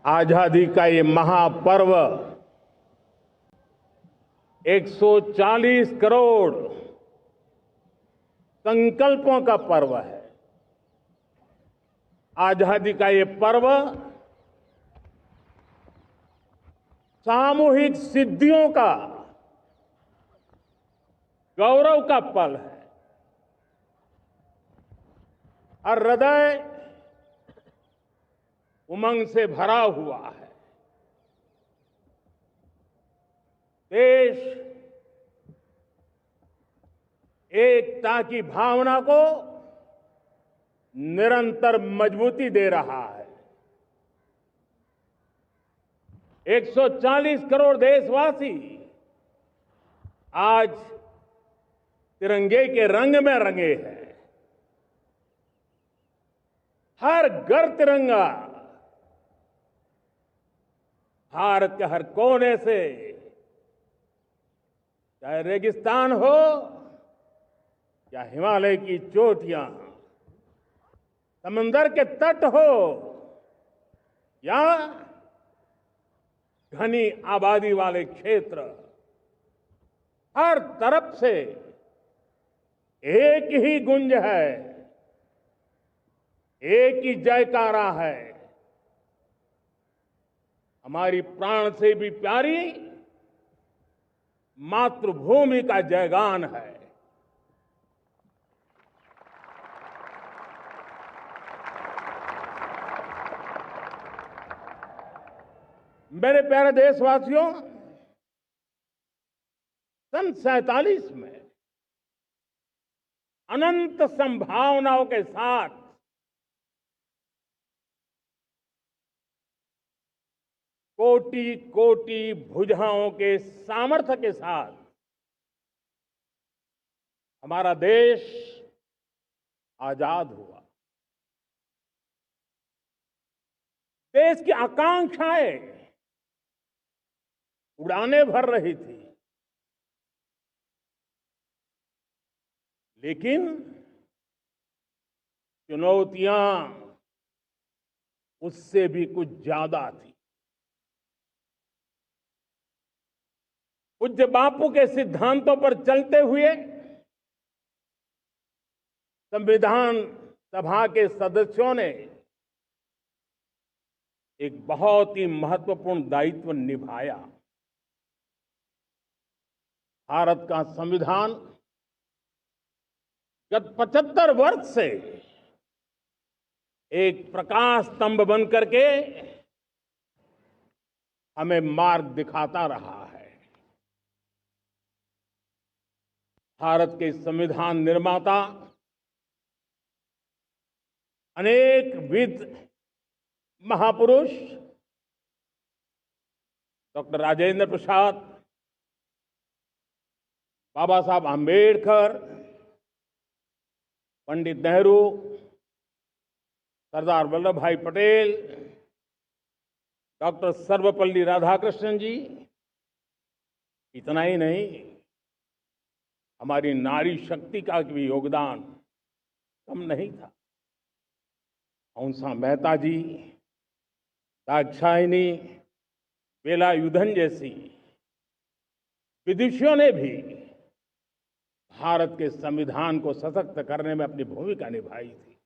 आजादी का ये महापर्व 140 करोड़ संकल्पों का पर्व है। आजादी का ये पर्व सामूहिक सिद्धियों का गौरव का पल है। हर हृदय उमंग से भरा हुआ है। देश एकता की भावना को निरंतर मजबूती दे रहा है। 140 करोड़ देशवासी आज तिरंगे के रंग में रंगे हैं। हर घर तिरंगा, भारत के हर कोने से, चाहे रेगिस्तान हो या हिमालय की चोटियां, समंदर के तट हो या घनी आबादी वाले क्षेत्र, हर तरफ से एक ही गुंज है, एक ही जयकारा है। हमारी प्राण से भी प्यारी मातृभूमि का जयगान है। मेरे प्यारे देशवासियों, सन 47 में अनंत संभावनाओं के साथ कोटि कोटि भुजाओं के सामर्थ्य के साथ हमारा देश आजाद हुआ। देश की आकांक्षाएं उड़ानें भर रही थी, लेकिन चुनौतियां उससे भी कुछ ज्यादा थी। पूज्य बापू के सिद्धांतों पर चलते हुए संविधान सभा के सदस्यों ने एक बहुत ही महत्वपूर्ण दायित्व निभाया। भारत का संविधान गत 75 वर्ष से एक प्रकाश स्तंभ बन करके हमें मार्ग दिखाता रहा है। भारत के संविधान निर्माता अनेक विद महापुरुष डॉक्टर राजेंद्र प्रसाद, बाबा साहब आंबेडकर, पंडित नेहरू, सरदार वल्लभ भाई पटेल, डॉक्टर सर्वपल्ली राधाकृष्णन जी, इतना ही नहीं, हमारी नारी शक्ति का भी योगदान कम नहीं था। हंसा मेहता जी, दाक्षायणी, वेलायुधन जैसी विदुषियों ने भी भारत के संविधान को सशक्त करने में अपनी भूमिका निभाई थी।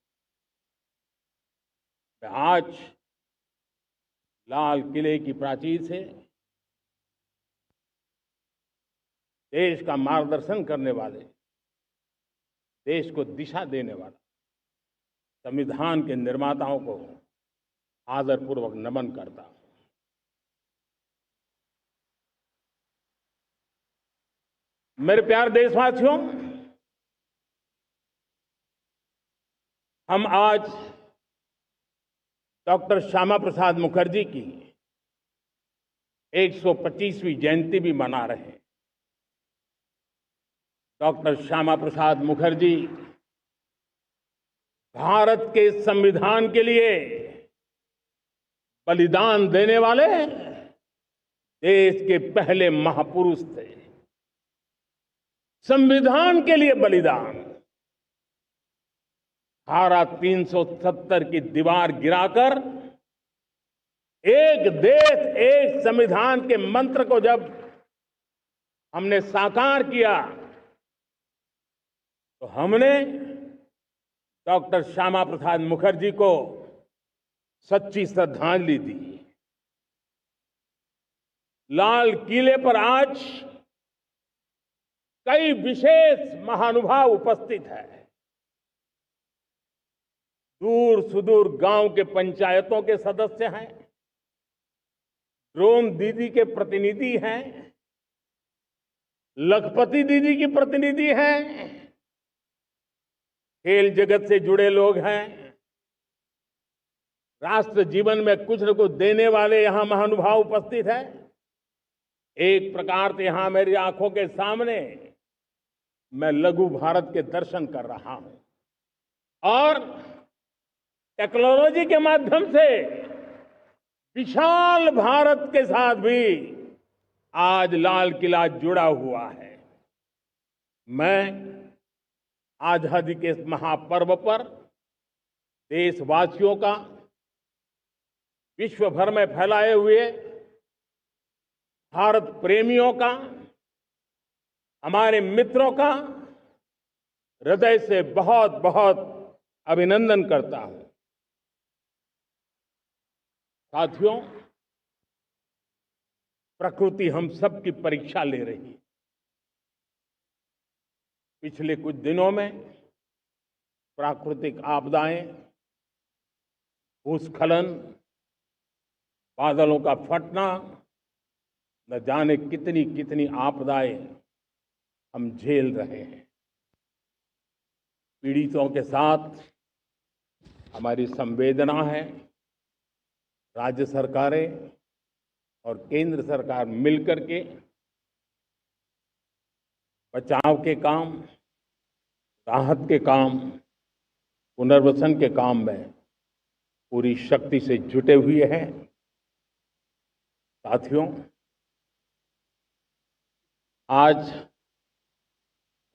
आज लाल किले की प्राचीर से देश का मार्गदर्शन करने वाले, देश को दिशा देने वाला संविधान के निर्माताओं को आदरपूर्वक नमन करता हूं। मेरे प्यारे देशवासियों, हम आज डॉक्टर श्यामा प्रसाद मुखर्जी की 125वीं जयंती भी मना रहे हैं। डॉक्टर श्यामा प्रसाद मुखर्जी भारत के संविधान के लिए बलिदान देने वाले देश के पहले महापुरुष थे। संविधान के लिए बलिदान, धारा 370 की दीवार गिराकर एक देश एक संविधान के मंत्र को जब हमने साकार किया तो हमने डॉक्टर श्यामा प्रसाद मुखर्जी को सच्ची श्रद्धांजलि दी। लाल किले पर आज कई विशेष महानुभाव उपस्थित हैं। दूर सुदूर गांव के पंचायतों के सदस्य हैं, ड्रोन दीदी के प्रतिनिधि हैं, लखपति दीदी की प्रतिनिधि हैं, खेल जगत से जुड़े लोग हैं, राष्ट्र जीवन में कुछ न कुछ देने वाले यहां महानुभाव उपस्थित हैं। एक प्रकार से यहां मेरी आंखों के सामने मैं लघु भारत के दर्शन कर रहा हूं और टेक्नोलॉजी के माध्यम से विशाल भारत के साथ भी आज लाल किला जुड़ा हुआ है। मैं आजादी के इस महापर्व पर देशवासियों का, विश्व भर में फैलाए हुए भारत प्रेमियों का, हमारे मित्रों का हृदय से बहुत बहुत अभिनंदन करता हूं। साथियों, प्रकृति हम सब की परीक्षा ले रही है। पिछले कुछ दिनों में प्राकृतिक आपदाएं, भूस्खलन, बादलों का फटना, न जाने कितनी कितनी आपदाएं हम झेल रहे हैं। पीड़ितों के साथ हमारी संवेदना है। राज्य सरकारें और केंद्र सरकार मिलकर के बचाव के काम, राहत के काम, पुनर्वसन के काम में पूरी शक्ति से जुटे हुए हैं। साथियों, आज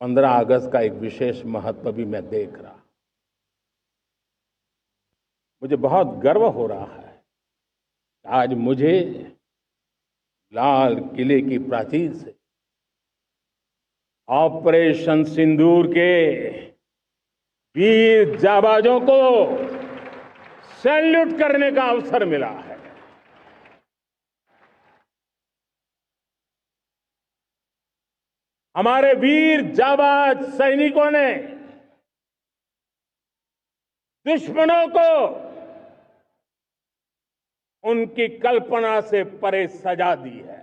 15 अगस्त का एक विशेष महत्व भी मैं देख रहा। मुझे बहुत गर्व हो रहा है। आज मुझे लाल किले की प्राचीर से ऑपरेशन सिंदूर के वीर जाबाजों को सैल्यूट करने का अवसर मिला है। हमारे वीर जाबाज सैनिकों ने दुश्मनों को उनकी कल्पना से परे सजा दी है।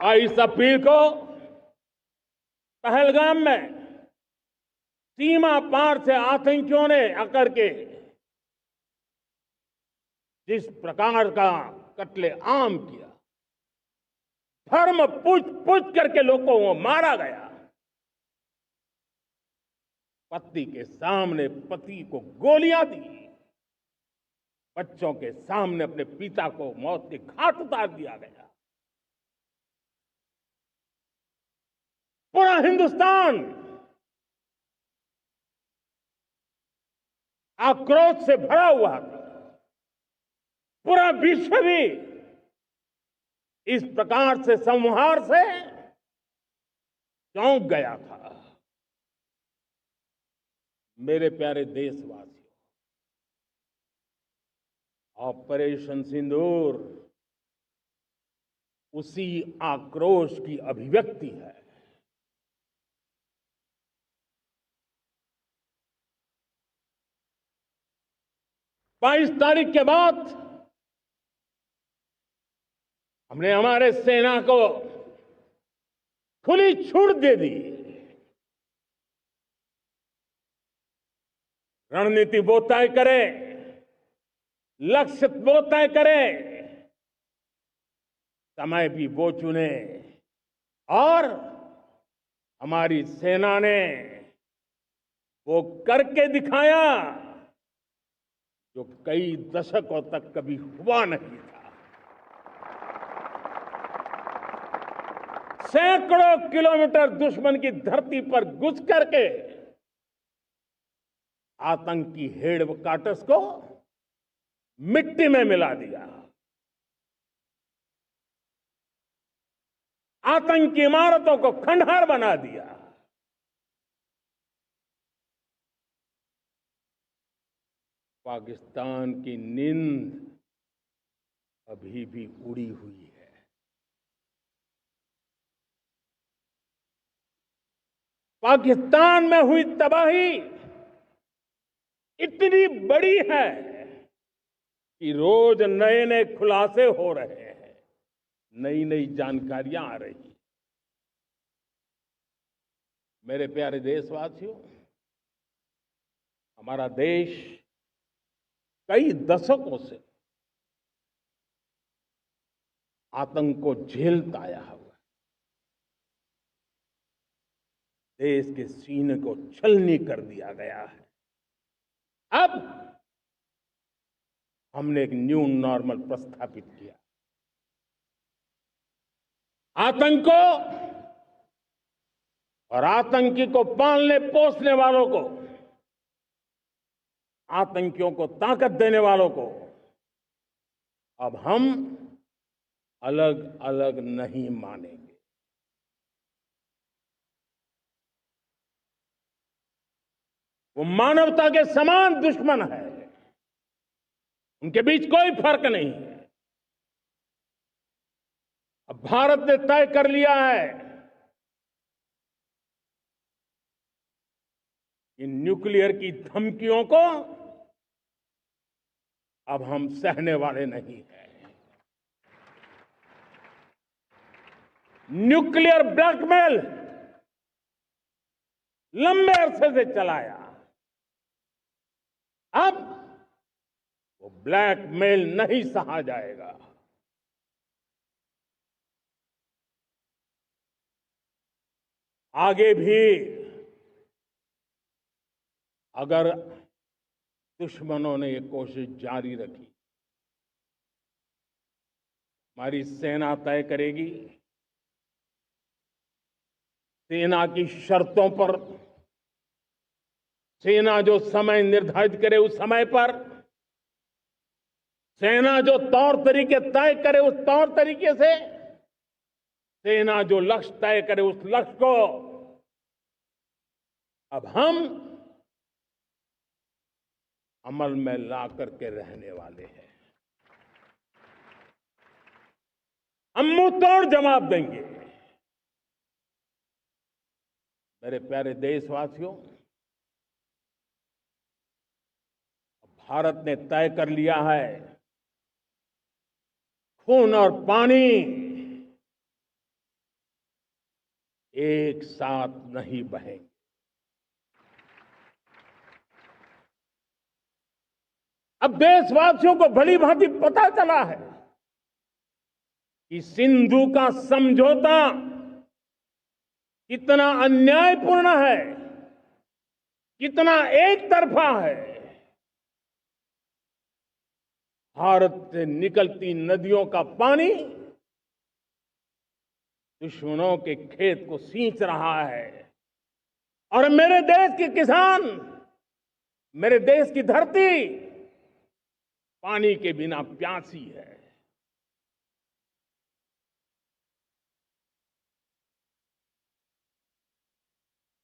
और इस अपील को पहलगाम में सीमा पार से आतंकियों ने आकर के जिस प्रकार का कत्ले आम किया, धर्म पूछ करके लोगों को मारा गया। पत्नी के सामने पति को गोलियां दी, बच्चों के सामने अपने पिता को मौत के घाट उतार दिया गया। पूरा हिंदुस्तान आक्रोश से भरा हुआ था। पूरा विश्व भी इस प्रकार से संहार से चौंक गया था। मेरे प्यारे देशवासियों, ऑपरेशन सिंदूर उसी आक्रोश की अभिव्यक्ति है। बाईस तारीख के बाद हमने हमारे सेना को खुली छूट दे दी। रणनीति वो तय करे, लक्ष्य वो तय करे, समय भी वो चुने। और हमारी सेना ने वो करके दिखाया जो कई दशकों तक कभी हुआ नहीं था। सैकड़ों किलोमीटर दुश्मन की धरती पर घुस करके आतंकी हेडक्वार्टर्स को मिट्टी में मिला दिया, आतंकी इमारतों को खंडहर बना दिया। पाकिस्तान की नींद अभी भी उड़ी हुई है। पाकिस्तान में हुई तबाही इतनी बड़ी है कि रोज नए नए खुलासे हो रहे हैं, नई नई जानकारियां आ रही हैं। मेरे प्यारे देशवासियों, हमारा देश कई दशकों से आतंक को झेलता आया हुआ है। देश के सीने को छलनी कर दिया गया है। अब हमने एक न्यू नॉर्मल प्रस्थापित किया। आतंक को और आतंकी को पालने पोसने वालों को, आतंकियों को ताकत देने वालों को अब हम अलग अलग नहीं मानेंगे। वो मानवता के समान दुश्मन है, उनके बीच कोई फर्क नहीं है। अब भारत ने तय कर लिया है कि न्यूक्लियर की धमकियों को अब हम सहने वाले नहीं हैं। न्यूक्लियर ब्लैकमेल लंबे अरसे से चलाया, अब वो ब्लैकमेल नहीं सहा जाएगा। आगे भी अगर दुश्मनों ने ये कोशिश जारी रखी, हमारी सेना तय करेगी, सेना की शर्तों पर, सेना जो समय निर्धारित करे उस समय पर, सेना जो तौर तरीके तय करे उस तौर तरीके से, सेना जो लक्ष्य तय करे उस लक्ष्य को अब हम अमल में ला करके रहने वाले हैं। हम मुंह तोड़ जवाब देंगे। मेरे प्यारे देशवासियों, भारत ने तय कर लिया है, खून और पानी एक साथ नहीं बहेंगे। अब देशवासियों को भली भांति पता चला है कि सिंधु का समझौता कितना अन्यायपूर्ण है, कितना एक तरफा है। भारत से निकलती नदियों का पानी दुश्मनों के खेत को सींच रहा है और मेरे देश के किसान, मेरे देश की धरती पानी के बिना प्यासी है।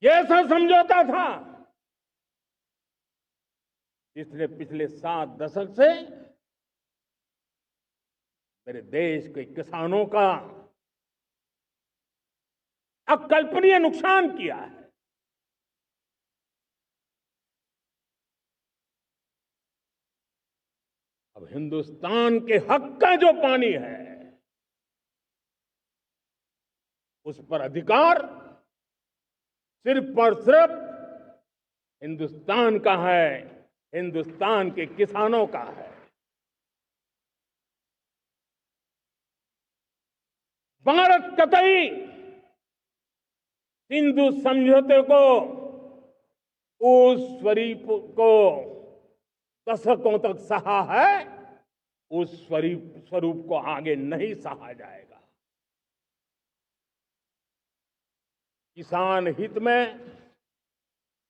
ये ऐसा समझौता था जिसने पिछले 7 दशक से मेरे देश के किसानों का अकल्पनीय नुकसान किया है। अब हिंदुस्तान के हक का जो पानी है उस पर अधिकार सिर्फ और सिर्फ हिंदुस्तान का है, हिंदुस्तान के किसानों का है। भारत कतई सिंधु समझौते को, उस स्वरूप को दशकों तक सहा है, उस स्वरूप को आगे नहीं सहा जाएगा। किसान हित में,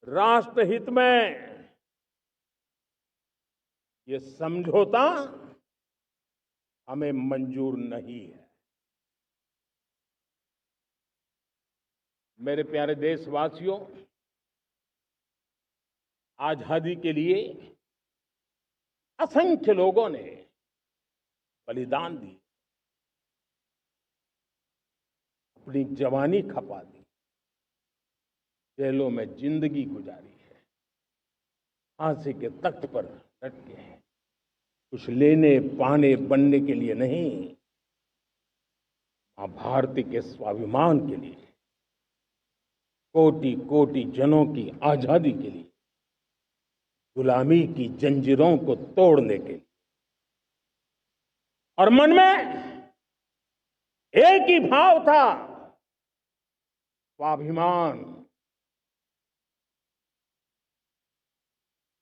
राष्ट्र हित में ये समझौता हमें मंजूर नहीं है। मेरे प्यारे देशवासियों, आजादी के लिए असंख्य लोगों ने बलिदान दी, अपनी जवानी खपा दी, जेलों में जिंदगी गुजारी है, फांसी के तख्त पर लटके हैं, कुछ लेने पाने बनने के लिए नहीं, मां भारती के स्वाभिमान के लिए, कोटि कोटि जनों की आजादी के लिए, गुलामी की जंजीरों को तोड़ने के लिए। और मन में एक ही भाव था, स्वाभिमान।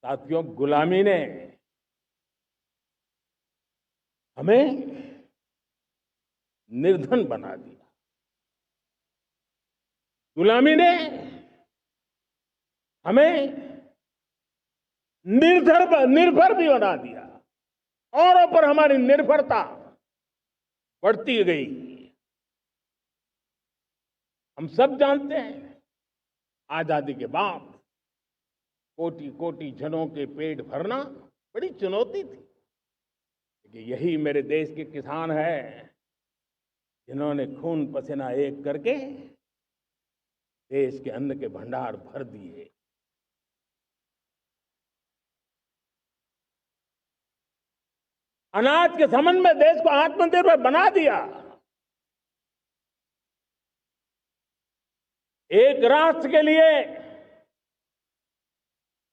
साथियों, गुलामी ने हमें निर्धन बना दिया, गुलामी ने हमें निर्भर भी बना दिया, औरों पर हमारी निर्भरता बढ़ती गई। हम सब जानते हैं, आजादी के बाद कोटि कोटि जनों के पेट भरना बड़ी चुनौती थी, लेकिन यही मेरे देश के किसान हैं जिन्होंने खून पसीना एक करके देश के अन्न के भंडार भर दिए। अनाज के संबंध में देश को आत्मनिर्भर बना दिया। एक राष्ट्र के लिए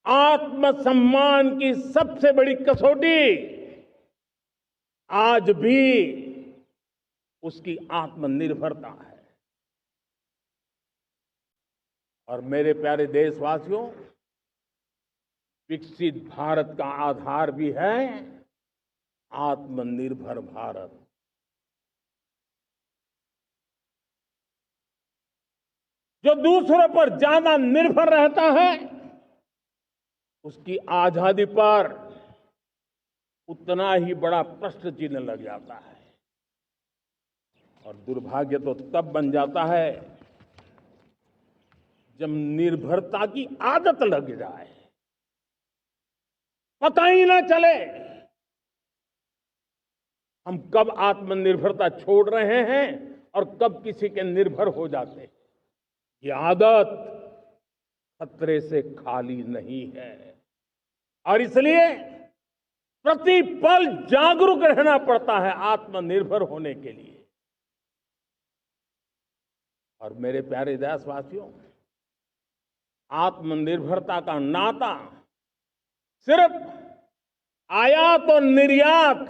आत्मसम्मान की सबसे बड़ी कसौटी आज भी उसकी आत्मनिर्भरता है। और मेरे प्यारे देशवासियों, विकसित भारत का आधार भी है आत्मनिर्भर भारत। जो दूसरों पर ज्यादा निर्भर रहता है, उसकी आजादी पर उतना ही बड़ा प्रश्न चिन्ह लग जाता है। और दुर्भाग्य तो तब बन जाता है जब निर्भरता की आदत लग जाए, पता ही ना चले हम कब आत्मनिर्भरता छोड़ रहे हैं और कब किसी के निर्भर हो जाते हैं। ये आदत खतरे से खाली नहीं है और इसलिए प्रति पल जागरूक रहना पड़ता है आत्मनिर्भर होने के लिए। और मेरे प्यारे देशवासियों, आत्मनिर्भरता का नाता सिर्फ आयात और निर्यात,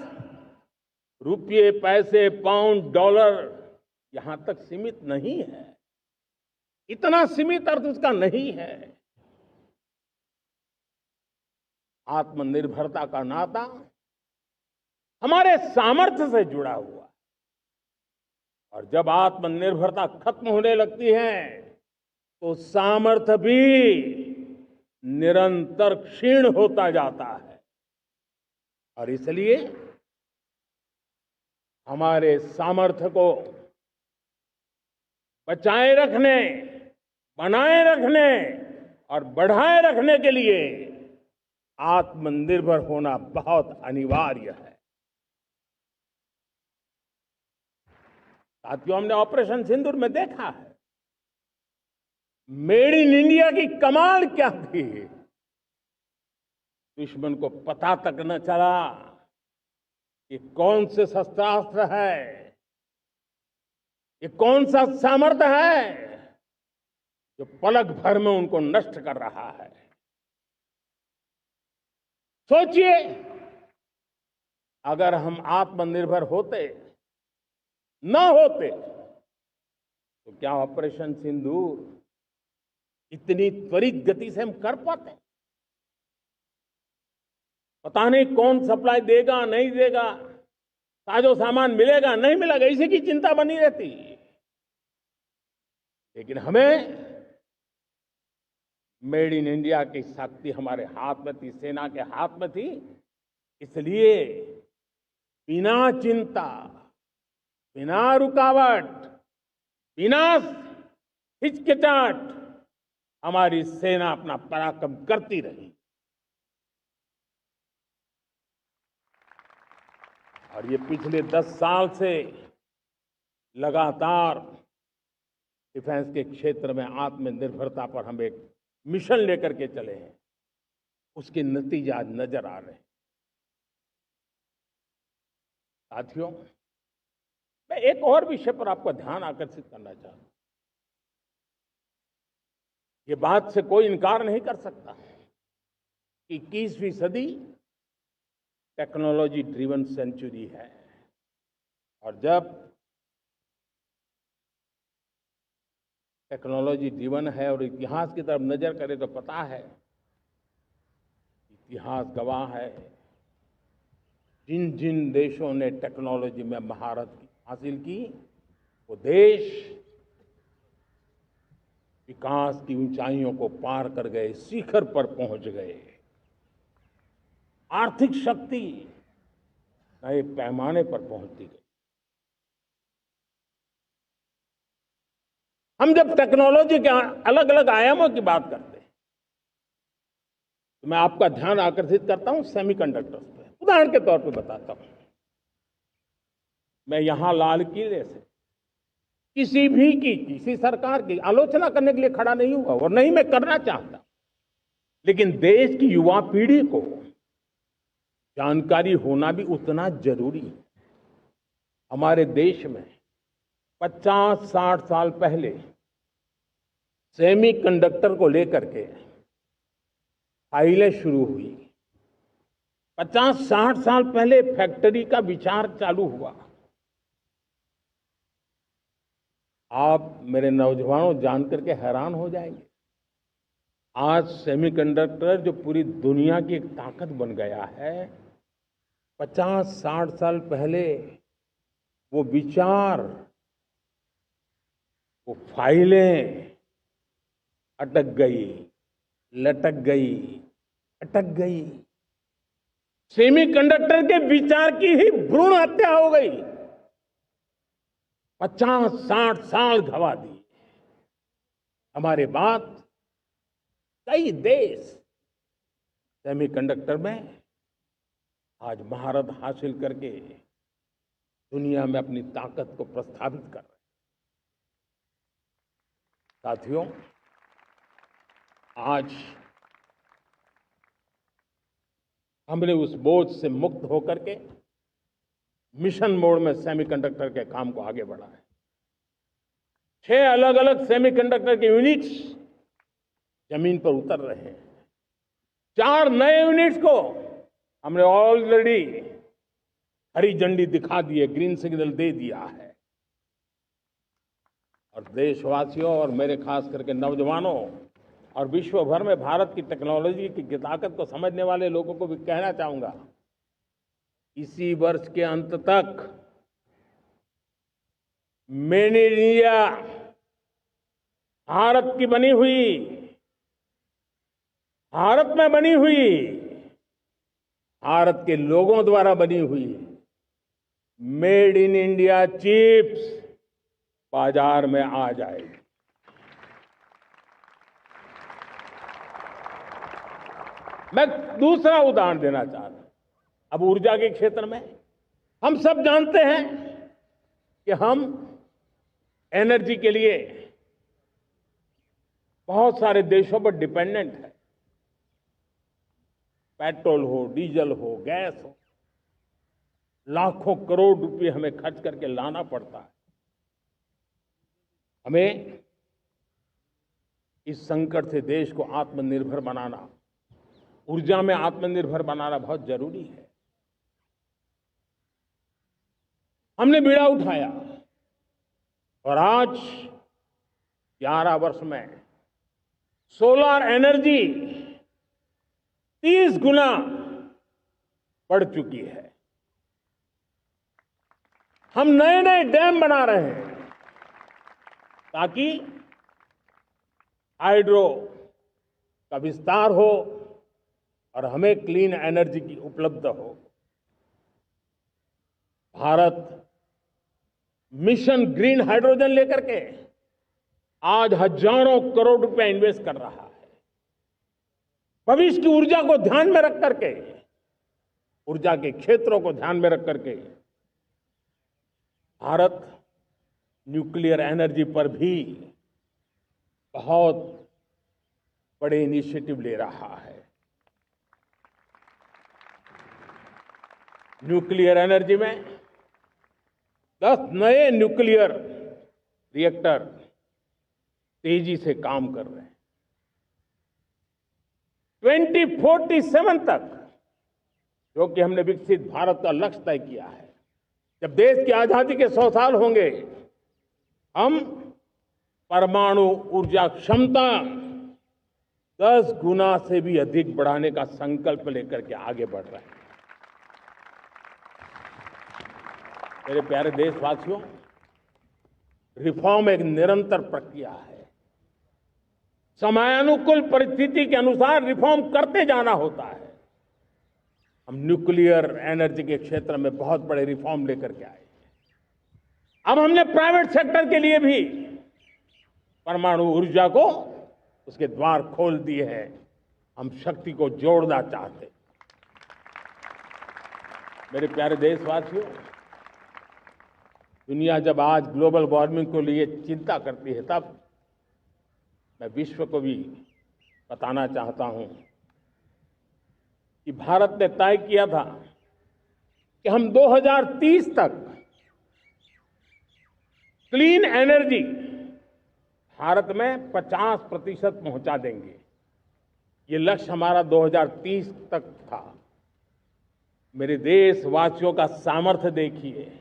रुपये, पैसे, पाउंड, डॉलर यहां तक सीमित नहीं है। इतना सीमित अर्थ उसका नहीं है। आत्मनिर्भरता का नाता हमारे सामर्थ्य से जुड़ा हुआ है। और जब आत्मनिर्भरता खत्म होने लगती है तो सामर्थ्य भी निरंतर क्षीण होता जाता है। और इसलिए हमारे सामर्थ्य को बचाए रखने, बनाए रखने और बढ़ाए रखने के लिए आत्मनिर्भर होना बहुत अनिवार्य है। साथियों, हमने ऑपरेशन सिंदूर में देखा है मेड इन इंडिया की कमाल क्या थी। दुश्मन को पता तक न चला कि कौन से शस्त्रास्त्र है, ये कौन सा सामर्थ्य है जो पलक भर में उनको नष्ट कर रहा है। सोचिए, अगर हम आत्मनिर्भर होते न होते तो क्या ऑपरेशन सिंदूर इतनी त्वरित गति से हम कर पाते? पता नहीं कौन सप्लाई देगा नहीं देगा, साजो सामान मिलेगा नहीं मिलेगा, इसी की चिंता बनी रहती। लेकिन हमें मेड इन इंडिया की शक्ति हमारे हाथ में थी, सेना के हाथ में थी, इसलिए बिना चिंता, बिना रुकावट, बिना हिचकिचाहट हमारी सेना अपना पराक्रम करती रही। और ये पिछले 10 साल से लगातार डिफेंस के क्षेत्र में आत्मनिर्भरता पर हम एक मिशन लेकर के चले हैं, उसके नतीजे आज नजर आ रहे हैं। साथियों, मैं एक और विषय पर आपका ध्यान आकर्षित करना चाहता हूं। ये बात से कोई इनकार नहीं कर सकता कि 21वीं सदी टेक्नोलॉजी ड्रिवन सेंचुरी है। और जब टेक्नोलॉजी ड्रिवन है और इतिहास की तरफ नजर करें तो पता है, इतिहास गवाह है, जिन जिन देशों ने टेक्नोलॉजी में महारत हासिल की, वो देश विकास की ऊंचाइयों को पार कर गए, शिखर पर पहुंच गए। आर्थिक शक्ति नए पैमाने पर पहुंचती गई। हम जब टेक्नोलॉजी के अलग अलग आयामों की बात करते हैं तो मैं आपका ध्यान आकर्षित करता हूं सेमीकंडक्टर्स पे। उदाहरण के तौर पे बताता हूं, मैं यहां लाल किले से किसी सरकार की आलोचना करने के लिए खड़ा नहीं हुआ और नहीं मैं करना चाहता, लेकिन देश की युवा पीढ़ी को जानकारी होना भी उतना जरूरी है। हमारे देश में 50-60 साल पहले सेमीकंडक्टर को लेकर के फाइलें शुरू हुई। 50-60 साल पहले फैक्ट्री का विचार चालू हुआ। आप मेरे नौजवानों जानकर के हैरान हो जाएंगे, आज सेमीकंडक्टर जो पूरी दुनिया की एक ताकत बन गया है, 50-60 साल पहले वो विचार, वो फाइलें अटक गई, लटक गई, अटक गई। सेमीकंडक्टर के विचार की ही भ्रूण हत्या हो गई। 50-60 साल गवा दिए। हमारे बाद कई देश सेमीकंडक्टर में आज महारत हासिल करके दुनिया में अपनी ताकत को प्रस्थापित कर रहे हैं। साथियों, आज हमने उस बोझ से मुक्त होकर के मिशन मोड में सेमीकंडक्टर के काम को आगे बढ़ा है। 6 अलग अलग सेमीकंडक्टर के यूनिट्स जमीन पर उतर रहे हैं। 4 नए यूनिट्स को हमने ऑलरेडी हरी झंडी दिखा दी है, ग्रीन सिग्नल दे दिया है। और देशवासियों और मेरे खास करके नौजवानों और विश्व भर में भारत की टेक्नोलॉजी की ताकत को समझने वाले लोगों को भी कहना चाहूंगा, इसी वर्ष के अंत तक मेड इन इंडिया, भारत की बनी हुई, भारत में बनी हुई, भारत के लोगों द्वारा बनी हुई मेड इन इंडिया चिप्स बाजार में आ जाएगी। मैं दूसरा उदाहरण देना चाहता हूं। अब ऊर्जा के क्षेत्र में हम सब जानते हैं कि हम एनर्जी के लिए बहुत सारे देशों पर डिपेंडेंट है। पेट्रोल हो, डीजल हो, गैस हो, लाखों करोड़ रुपए हमें खर्च करके लाना पड़ता है। हमें इस संकट से देश को आत्मनिर्भर बनाना, ऊर्जा में आत्मनिर्भर बनाना बहुत जरूरी है। हमने बीड़ा उठाया और आज 11 वर्ष में सोलर एनर्जी 30 गुना बढ़ चुकी है। हम नए नए डैम बना रहे हैं ताकि हाइड्रो का विस्तार हो और हमें क्लीन एनर्जी की उपलब्ध हो। भारत मिशन ग्रीन हाइड्रोजन लेकर के आज हजारों करोड़ रुपए इन्वेस्ट कर रहा है। भविष्य की ऊर्जा को ध्यान में रख करके, ऊर्जा के क्षेत्रों को ध्यान में रख करके भारत न्यूक्लियर एनर्जी पर भी बहुत बड़े इनिशिएटिव ले रहा है। न्यूक्लियर एनर्जी में 10 नए न्यूक्लियर रिएक्टर तेजी से काम कर रहे हैं। 2047 तक, जो कि हमने विकसित भारत का लक्ष्य तय किया है, जब देश की आजादी के 100 साल होंगे, हम परमाणु ऊर्जा क्षमता 10 गुना से भी अधिक बढ़ाने का संकल्प लेकर के आगे बढ़ रहे हैं। मेरे प्यारे देशवासियों, रिफॉर्म एक निरंतर प्रक्रिया है। समयानुकूल परिस्थिति के अनुसार रिफॉर्म करते जाना होता है। हम न्यूक्लियर एनर्जी के क्षेत्र में बहुत बड़े रिफॉर्म लेकर के आए। अब हमने प्राइवेट सेक्टर के लिए भी परमाणु ऊर्जा को उसके द्वार खोल दिए हैं। हम शक्ति को जोड़ना चाहते। मेरे प्यारे देशवासियों, दुनिया जब आज ग्लोबल वार्मिंग को लिए चिंता करती है, तब मैं विश्व को भी बताना चाहता हूं कि भारत ने तय किया था कि हम 2030 तक क्लीन एनर्जी भारत में 50% पहुंचा देंगे। ये लक्ष्य हमारा 2030 तक था। मेरे देशवासियों का सामर्थ्य देखिए,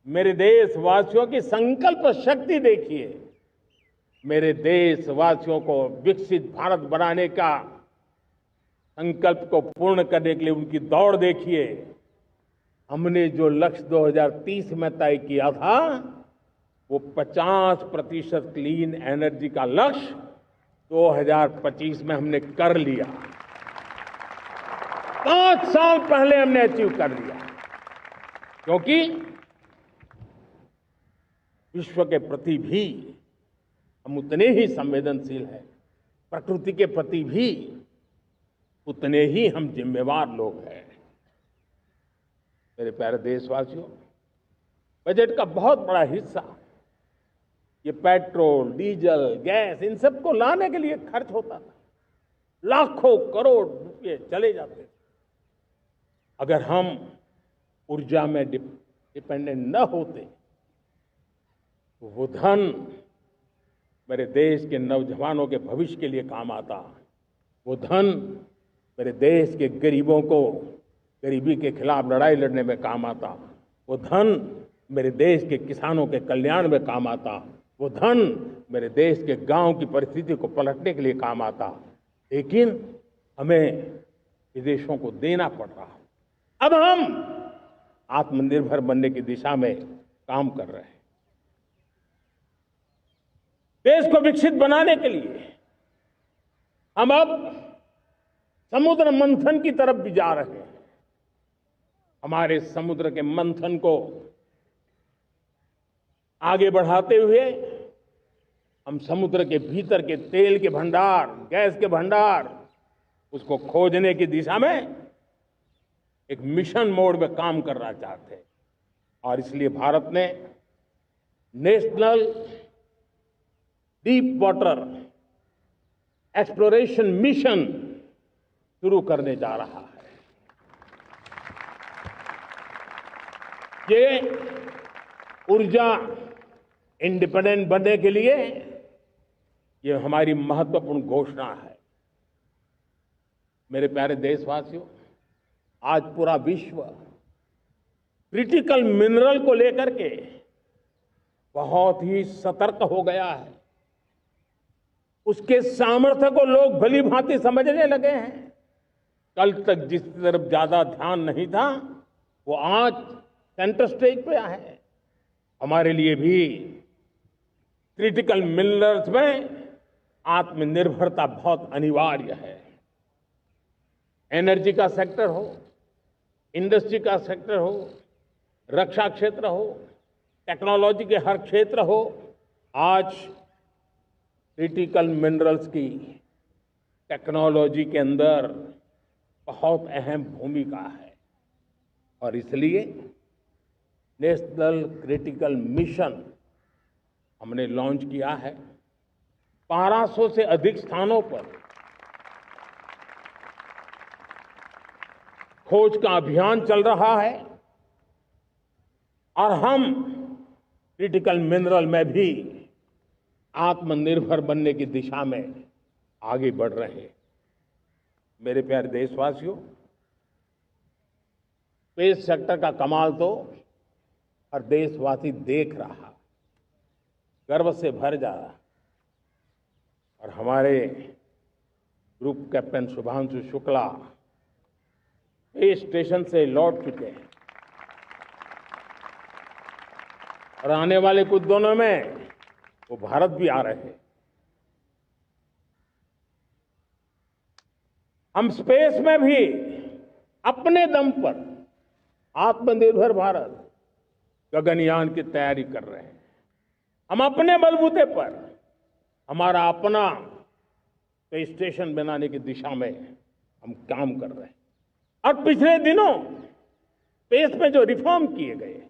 मेरे देशवासियों की संकल्प शक्ति देखिए, मेरे देशवासियों को विकसित भारत बनाने का संकल्प को पूर्ण करने के लिए उनकी दौड़ देखिए। हमने जो लक्ष्य 2030 में तय किया था, वो 50% क्लीन एनर्जी का लक्ष्य 2025 में हमने कर लिया। 5 साल पहले हमने अचीव कर लिया, क्योंकि विश्व के प्रति भी हम उतने ही संवेदनशील हैं, प्रकृति के प्रति भी उतने ही हम जिम्मेवार लोग हैं। मेरे प्यारे देशवासियों, बजट का बहुत बड़ा हिस्सा ये पेट्रोल, डीजल, गैस, इन सबको लाने के लिए खर्च होता था। लाखों करोड़ रुपए चले जाते थे। अगर हम ऊर्जा में डिपेंडेंट न होते, तो वो धन मेरे देश के नौजवानों के भविष्य के लिए काम आता। वो धन मेरे देश के गरीबों को गरीबी के खिलाफ लड़ाई लड़ने में काम आता। वो धन मेरे देश के किसानों के कल्याण में काम आता। वो धन मेरे देश के गांव की परिस्थिति को पलटने के लिए काम आता। लेकिन हमें विदेशों को देना पड़ रहा। अब हम आत्मनिर्भर बनने की दिशा में काम कर रहे हैं। देश को विकसित बनाने के लिए हम अब समुद्र मंथन की तरफ भी जा रहे हैं। हमारे समुद्र के मंथन को आगे बढ़ाते हुए हम समुद्र के भीतर के तेल के भंडार, गैस के भंडार, उसको खोजने की दिशा में एक मिशन मोड में काम करना चाहते हैं। और इसलिए भारत ने national deep water exploration mission शुरू करने जा रहा है। ये ऊर्जा इंडिपेंडेंट बनने के लिए ये हमारी महत्वपूर्ण घोषणा है। मेरे प्यारे देशवासियों, आज पूरा विश्व क्रिटिकल मिनरल को लेकर के बहुत ही सतर्क हो गया है। उसके सामर्थ्य को लोग भली भांति समझने लगे हैं। कल तक जिस तरफ ज्यादा ध्यान नहीं था, वो आज सेंटर स्टेज पे है। हमारे लिए भी क्रिटिकल मिनरल्स में आत्मनिर्भरता बहुत अनिवार्य है। एनर्जी का सेक्टर हो, इंडस्ट्री का सेक्टर हो, रक्षा क्षेत्र हो, टेक्नोलॉजी के हर क्षेत्र हो, आज क्रिटिकल मिनरल्स की टेक्नोलॉजी के अंदर बहुत अहम भूमिका है। और इसलिए नेशनल क्रिटिकल मिशन हमने लॉन्च किया है। 1200 से अधिक स्थानों पर खोज का अभियान चल रहा है और हम क्रिटिकल मिनरल में भी आत्मनिर्भर बनने की दिशा में आगे बढ़ रहे हैं। मेरे प्यारे देशवासियों, स्पेस सेक्टर का कमाल तो हर देशवासी देख रहा, गर्व से भर जा रहा। और हमारे group captain Shubhanshu Shukla space station से लौट चुके हैं और आने वाले कुछ दिनों में वो भारत भी आ रहे हैं। हम स्पेस में भी अपने दम पर आत्मनिर्भर भारत गगनयान की तैयारी कर रहे हैं। हम अपने बलबूते पर हमारा अपना स्पेस स्टेशन बनाने की दिशा में हम काम कर रहे हैं। और पिछले दिनों स्पेस में जो रिफॉर्म किए गए,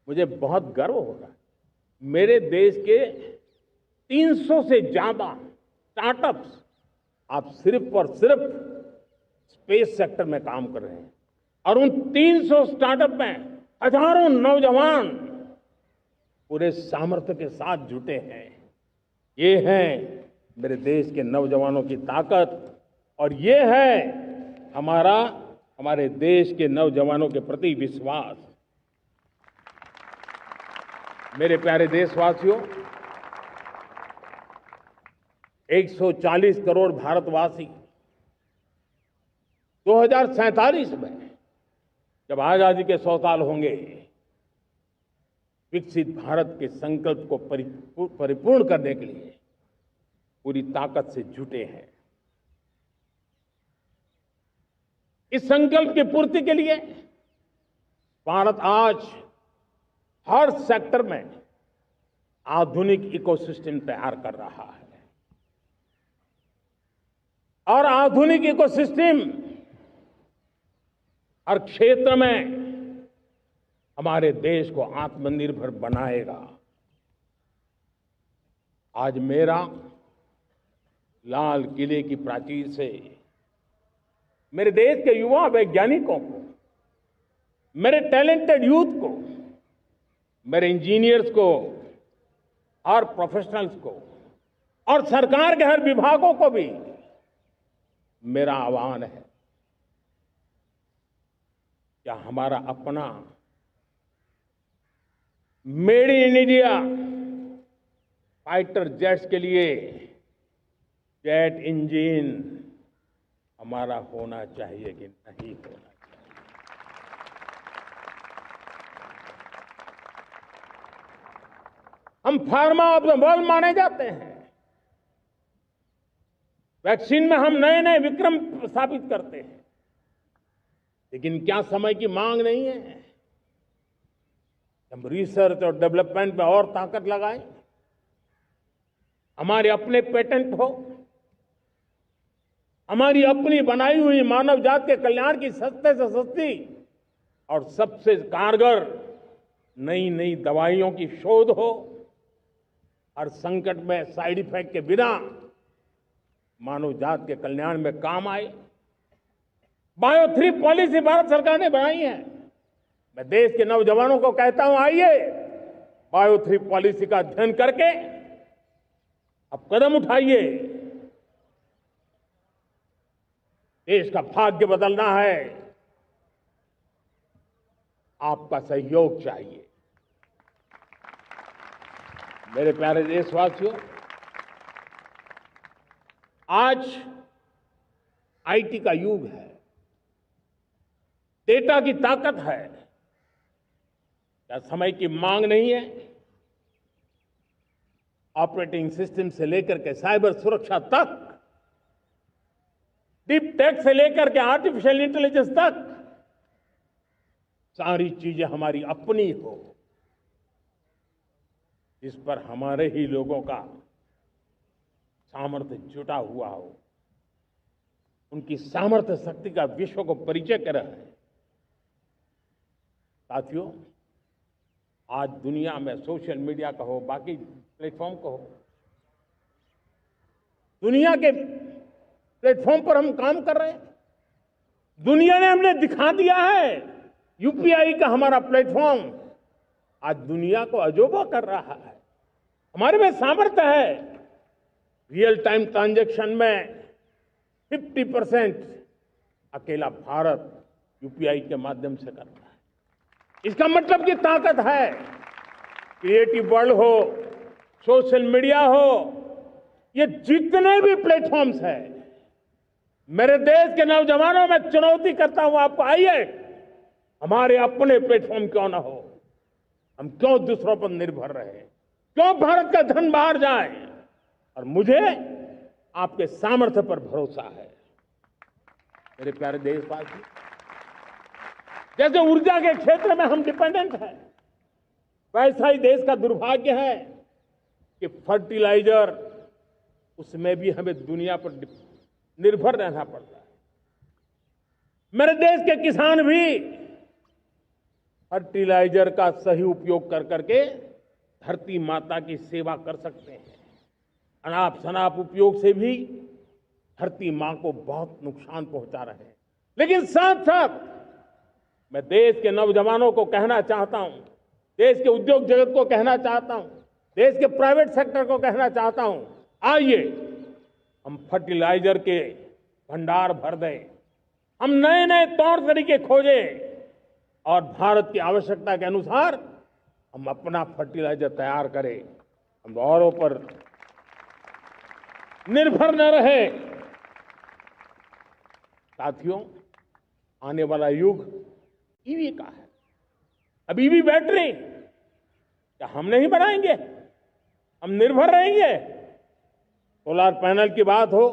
मुझे बहुत गर्व हो रहा है। मेरे देश के 300 से ज्यादा स्टार्टअप्स आप सिर्फ और सिर्फ स्पेस सेक्टर में काम कर रहे हैं और उन 300 स्टार्टअप में हजारों नौजवान पूरे सामर्थ्य के साथ जुटे हैं। ये है मेरे देश के नौजवानों की ताकत और ये है हमारे देश के नौजवानों के प्रति विश्वास। मेरे प्यारे देशवासियों, 140 करोड़ भारतवासी 2047 में जब आजादी के 100 साल होंगे, विकसित भारत के संकल्प को परिपूर्ण करने के लिए पूरी ताकत से जुटे हैं। इस संकल्प की पूर्ति के लिए भारत आज हर सेक्टर में आधुनिक इकोसिस्टम तैयार कर रहा है और आधुनिक इकोसिस्टम हर क्षेत्र में हमारे देश को आत्मनिर्भर बनाएगा। आज मेरा लाल किले की प्राचीर से मेरे देश के युवा वैज्ञानिकों को, मेरे टैलेंटेड यूथ को, मेरे इंजीनियर्स को और प्रोफेशनल्स को और सरकार के हर विभागों को भी मेरा आह्वान है, क्या हमारा अपना made in India fighter jets के लिए जेट इंजन हमारा होना चाहिए कि नहीं होना चाहिए? हम फार्मा ऑफ द वर्ल्ड माने जाते हैं। वैक्सीन में हम नए नए विक्रम स्थापित करते हैं, लेकिन क्या समय की मांग नहीं है? हम रिसर्च और डेवलपमेंट में और ताकत लगाएं, हमारे अपने पेटेंट हो, हमारी अपनी बनाई हुई मानव जात के कल्याण की सस्ते से सस्ती और सबसे कारगर नई नई दवाइयों की शोध हो, हर संकट में साइड इफेक्ट के बिना मानव जात के कल्याण में काम आए। बायो 3 पॉलिसी भारत सरकार ने बनाई है। मैं देश के नौजवानों को कहता हूं, आइए बायो 3 पॉलिसी का अध्ययन करके अब कदम उठाइए। देश का भाग्य बदलना है, आपका सहयोग चाहिए। मेरे प्यारे देशवासियों, आज आईटी का युग है, डेटा की ताकत है। क्या समय की मांग नहीं है? ऑपरेटिंग सिस्टम से लेकर के साइबर सुरक्षा तक डीप टेक से लेकर के आर्टिफिशियल इंटेलिजेंस तक सारी चीजें हमारी अपनी हो, इस पर हमारे ही लोगों का सामर्थ्य जुटा हुआ हो, उनकी सामर्थ्य शक्ति का विश्व को परिचय करा है। साथियों, आज दुनिया में सोशल मीडिया कहो, बाकी प्लेटफॉर्म कहो, दुनिया के प्लेटफॉर्म पर हम काम कर रहे हैं। दुनिया ने हमने दिखा दिया है, यूपीआई का हमारा प्लेटफॉर्म आज दुनिया को अजोबा कर रहा है। हमारे में सामर्थ्य है। रियल टाइम ट्रांजैक्शन में 50% अकेला भारत यूपीआई के माध्यम से कर रहा है। इसका मतलब की ताकत है। क्रिएटिव वर्ल्ड हो, सोशल मीडिया हो, ये जितने भी प्लेटफॉर्म्स हैं, मेरे देश के नौजवानों में चुनौती करता हूं आपको, आइए हमारे अपने प्लेटफॉर्म क्यों ना हो, हम क्यों दूसरों पर निर्भर रहे, क्यों भारत का धन बाहर जाए। और मुझे आपके सामर्थ्य पर भरोसा है। मेरे प्यारे देशवासी, जैसे ऊर्जा के क्षेत्र में हम डिपेंडेंट हैं, वैसा ही देश का दुर्भाग्य है कि फर्टिलाइजर, उसमें भी हमें दुनिया पर निर्भर रहना पड़ता है। मेरे देश के किसान भी फर्टिलाइजर का सही उपयोग कर करके धरती माता की सेवा कर सकते हैं। अनाप शनाप उपयोग से भी धरती मां को बहुत नुकसान पहुंचा रहे हैं। लेकिन साथ साथ मैं देश के नौजवानों को कहना चाहता हूं, देश के उद्योग जगत को कहना चाहता हूं, देश के प्राइवेट सेक्टर को कहना चाहता हूं, आइए हम फर्टिलाइजर के भंडार भर दें, हम नए नए तौर तरीके खोजें और भारत की आवश्यकता के अनुसार हम अपना फर्टिलाइजर तैयार करें। हम औरों पर निर्भर न रहे। साथियों, आने वाला युग ईवी का है। अब ईवी बैटरी क्या हम नहीं बनाएंगे? हम निर्भर रहेंगे? सोलर पैनल की बात हो,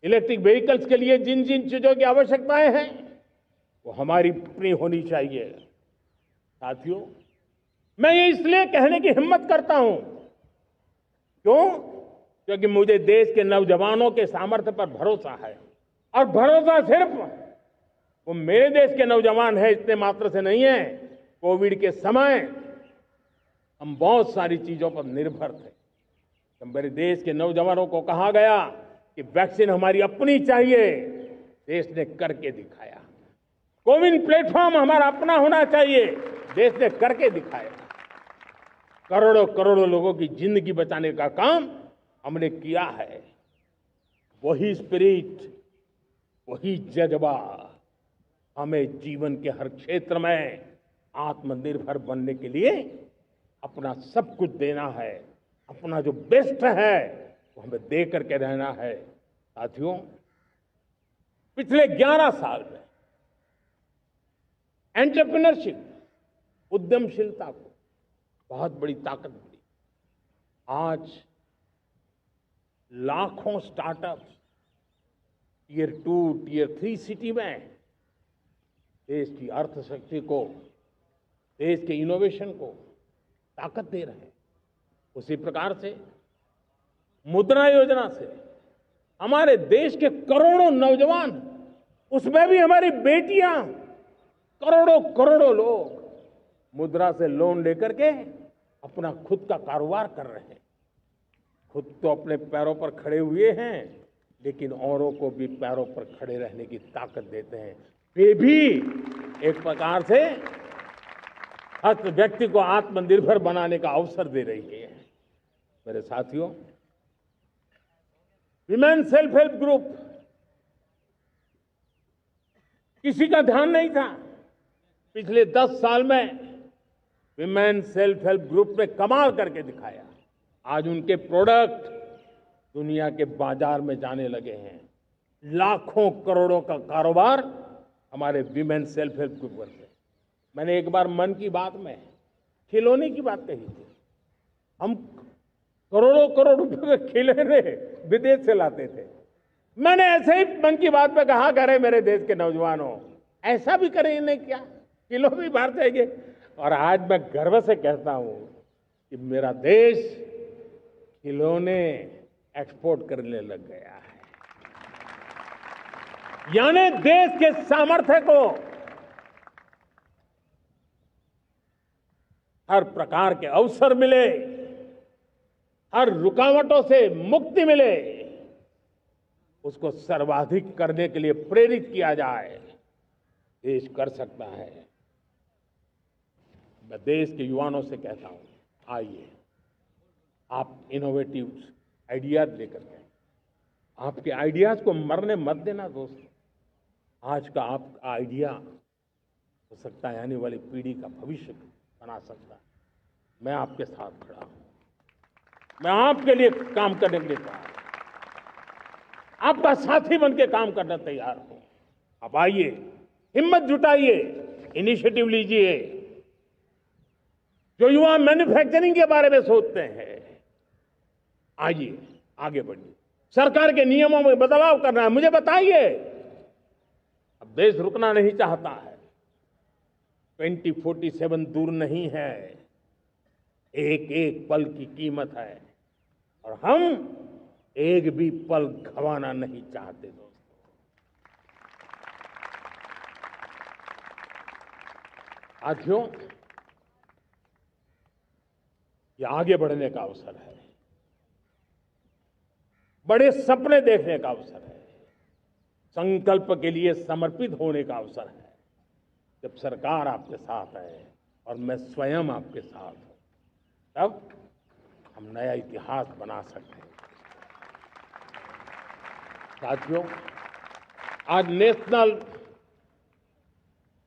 इलेक्ट्रिक व्हीकल्स के लिए जिन जिन चीजों की आवश्यकताएं हैं, वो हमारी अपनी होनी चाहिए। साथियों, मैं ये इसलिए कहने की हिम्मत करता हूं, क्यों? क्योंकि मुझे देश के नौजवानों के सामर्थ्य पर भरोसा है। और भरोसा सिर्फ वो मेरे देश के नौजवान है इतने मात्र से नहीं है। कोविड के समय हम बहुत सारी चीजों पर निर्भर थे। तो मेरे देश के नौजवानों को कहा गया कि वैक्सीन हमारी अपनी चाहिए, देश ने करके दिखाया। कोविन प्लेटफॉर्म हमारा अपना होना चाहिए, देश ने करके दिखाया। करोड़ों करोड़ों लोगों की जिंदगी बचाने का काम हमने किया है। वही स्पिरिट, वही जज्बा हमें जीवन के हर क्षेत्र में आत्मनिर्भर बनने के लिए अपना सब कुछ देना है। अपना जो बेस्ट है वो हमें दे करके रहना है। साथियों, पिछले 11 साल में एंटरप्रेन्योरशिप, उद्यमशीलता को बहुत बड़ी ताकत मिली। आज लाखों स्टार्टअप्स टियर 2, टियर 3 सिटी में देश की अर्थशक्ति को, देश के इनोवेशन को ताकत दे रहे हैं। उसी प्रकार से मुद्रा योजना से हमारे देश के करोड़ों नौजवान, उसमें भी हमारी बेटियां, करोड़ों करोड़ों लोग मुद्रा से लोन लेकर के अपना खुद का कारोबार कर रहे हैं। खुद तो अपने पैरों पर खड़े हुए हैं, लेकिन औरों को भी पैरों पर खड़े रहने की ताकत देते हैं। वे भी एक प्रकार से हर व्यक्ति को आत्मनिर्भर बनाने का अवसर दे रही है। मेरे साथियों, विमेन सेल्फ हेल्प ग्रुप, किसी का ध्यान नहीं था। पिछले 10 साल में विमेन सेल्फ हेल्प ग्रुप ने कमाल करके दिखाया। आज उनके प्रोडक्ट दुनिया के बाजार में जाने लगे हैं। लाखों करोड़ों का कारोबार हमारे विमेन सेल्फ हेल्प ग्रुप पर है। मैंने एक बार मन की बात में खिलौने की बात कही थी। हम करोड़ों करोड़ रुपए के खिलौने विदेश से लाते थे, मैंने ऐसे ही मन की बात पे कहा, करे मेरे देश के नौजवानों, ऐसा भी करेंगे क्या, किलो भी बाहर जाएंगे। और आज मैं गर्व से कहता हूं कि मेरा देश खिलौने एक्सपोर्ट करने लग गया है। यानी देश के सामर्थ्य को हर प्रकार के अवसर मिले, हर रुकावटों से मुक्ति मिले, उसको सर्वाधिक करने के लिए प्रेरित किया जाए। देश कर सकता है। मैं देश के युवाओं से कहता हूं, आइए आप इनोवेटिव आइडियाज लेकर के, आपके आइडियाज को मरने मत देना दोस्तों। आज का आपका आइडिया हो सकता है आने वाली पीढ़ी का भविष्य बना सकता है। मैं आपके साथ खड़ा हूं, मैं आपके लिए काम करने के लिए तैयार हूं, आपका साथी बन के काम करने तैयार हूं। आप आइए, हिम्मत जुटाइए, इनिशिएटिव लीजिए। जो युवा मैन्युफैक्चरिंग के बारे में सोचते हैं, आइए आगे बढ़िए। सरकार के नियमों में बदलाव करना है, मुझे बताइए। अब देश रुकना नहीं चाहता है। 2047 दूर नहीं है, एक एक पल की कीमत है और हम एक भी पल गंवाना नहीं चाहते दोस्तों। साथियों, ये आगे बढ़ने का अवसर है, बड़े सपने देखने का अवसर है, संकल्प के लिए समर्पित होने का अवसर है। जब सरकार आपके साथ है और मैं स्वयं आपके साथ हूं, तब हम नया इतिहास बना सकते हैं। साथियों, आज नेशनल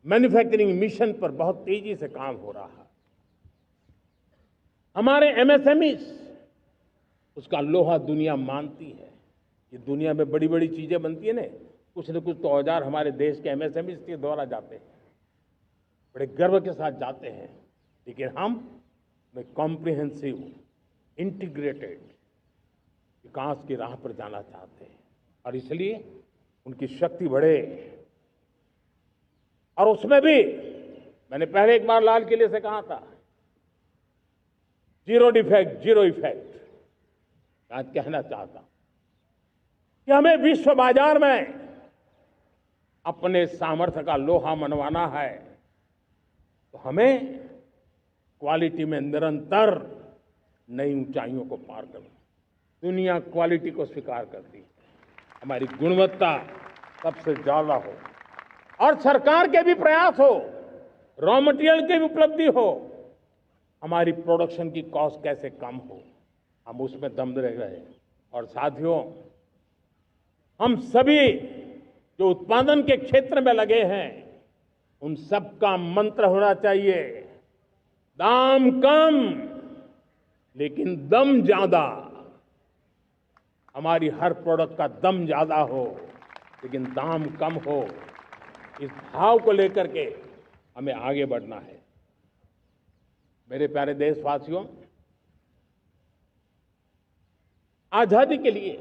मैन्युफैक्चरिंग मिशन पर बहुत तेजी से काम हो रहा है। हमारे एमएसएमई उसका लोहा दुनिया मानती है। ये दुनिया में बड़ी बड़ी चीजें बनती है ना, कुछ न कुछ तो औजार हमारे देश के एमएसएमई के द्वारा जाते हैं, बड़े गर्व के साथ जाते हैं। लेकिन हम कॉम्प्रिहेंसिव इंटीग्रेटेड विकास की राह पर जाना चाहते हैं और इसलिए उनकी शक्ति बढ़े। और उसमें भी मैंने पहले एक बार लाल किले से कहा था, जीरो डिफेक्ट जीरो इफेक्ट। आज कहना चाहता हूं कि हमें विश्व बाजार में अपने सामर्थ्य का लोहा मनवाना है, तो हमें क्वालिटी में निरंतर नई ऊंचाइयों को पार करना। दुनिया क्वालिटी को स्वीकार करती है, हमारी गुणवत्ता सबसे ज्यादा हो और सरकार के भी प्रयास हो, रॉ मटेरियल की भी उपलब्धि हो, हमारी प्रोडक्शन की कॉस्ट कैसे कम हो, हम उसमें दम रह गए। और साथियों, हम सभी जो उत्पादन के क्षेत्र में लगे हैं, उन सबका मंत्र होना चाहिए, दाम कम लेकिन दम ज्यादा। हमारी हर प्रोडक्ट का दम ज्यादा हो लेकिन दाम कम हो। इस भाव को लेकर के हमें आगे बढ़ना है। मेरे प्यारे देशवासियों, आजादी के लिए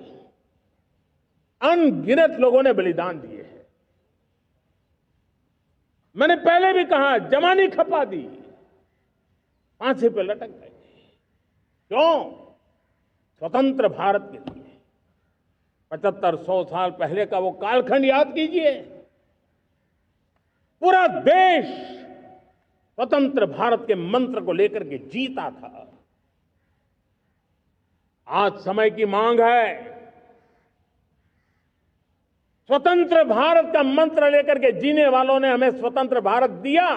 अनगिनत लोगों ने बलिदान दिए हैं। मैंने पहले भी कहा, जमानी खपा दी, फांसी पे लटक गए। क्यों? स्वतंत्र भारत के लिए। 75-100 साल पहले का वो कालखंड याद कीजिए। पूरा देश स्वतंत्र भारत के मंत्र को लेकर के जीता था। आज समय की मांग है, स्वतंत्र भारत का मंत्र लेकर के जीने वालों ने हमें स्वतंत्र भारत दिया।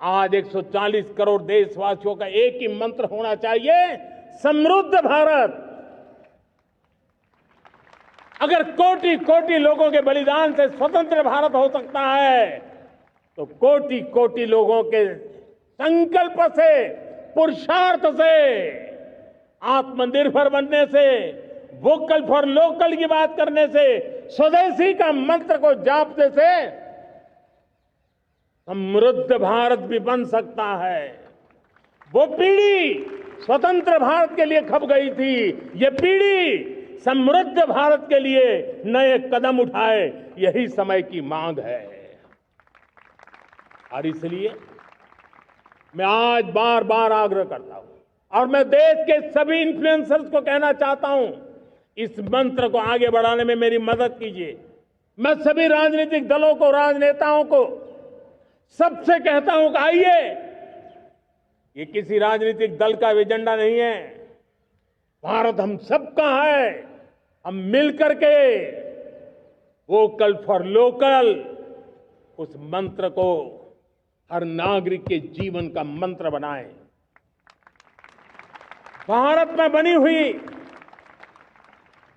आज 140 करोड़ देशवासियों का एक ही मंत्र होना चाहिए, समृद्ध भारत। अगर कोटि कोटि लोगों के बलिदान से स्वतंत्र भारत हो सकता है, तो कोटि कोटि लोगों के संकल्प से, पुरुषार्थ से, आत्मनिर्भर बनने से, वोकल फॉर लोकल की बात करने से, स्वदेशी का मंत्र को जापने से समृद्ध भारत भी बन सकता है। वो पीढ़ी स्वतंत्र भारत के लिए खप गई थी, ये पीढ़ी समृद्ध भारत के लिए नए कदम उठाए, यही समय की मांग है। और इसलिए मैं आज बार बार आग्रह करता हूं और मैं देश के सभी इन्फ्लुएंसर्स को कहना चाहता हूं, इस मंत्र को आगे बढ़ाने में मेरी मदद कीजिए। मैं सभी राजनीतिक दलों को, राजनेताओं को सबसे कहता हूं कि आइए, ये किसी राजनीतिक दल का एजेंडा नहीं है, भारत हम सबका है। हम मिलकर के वोकल फॉर लोकल उस मंत्र को हर नागरिक के जीवन का मंत्र बनाएं। भारत में बनी हुई,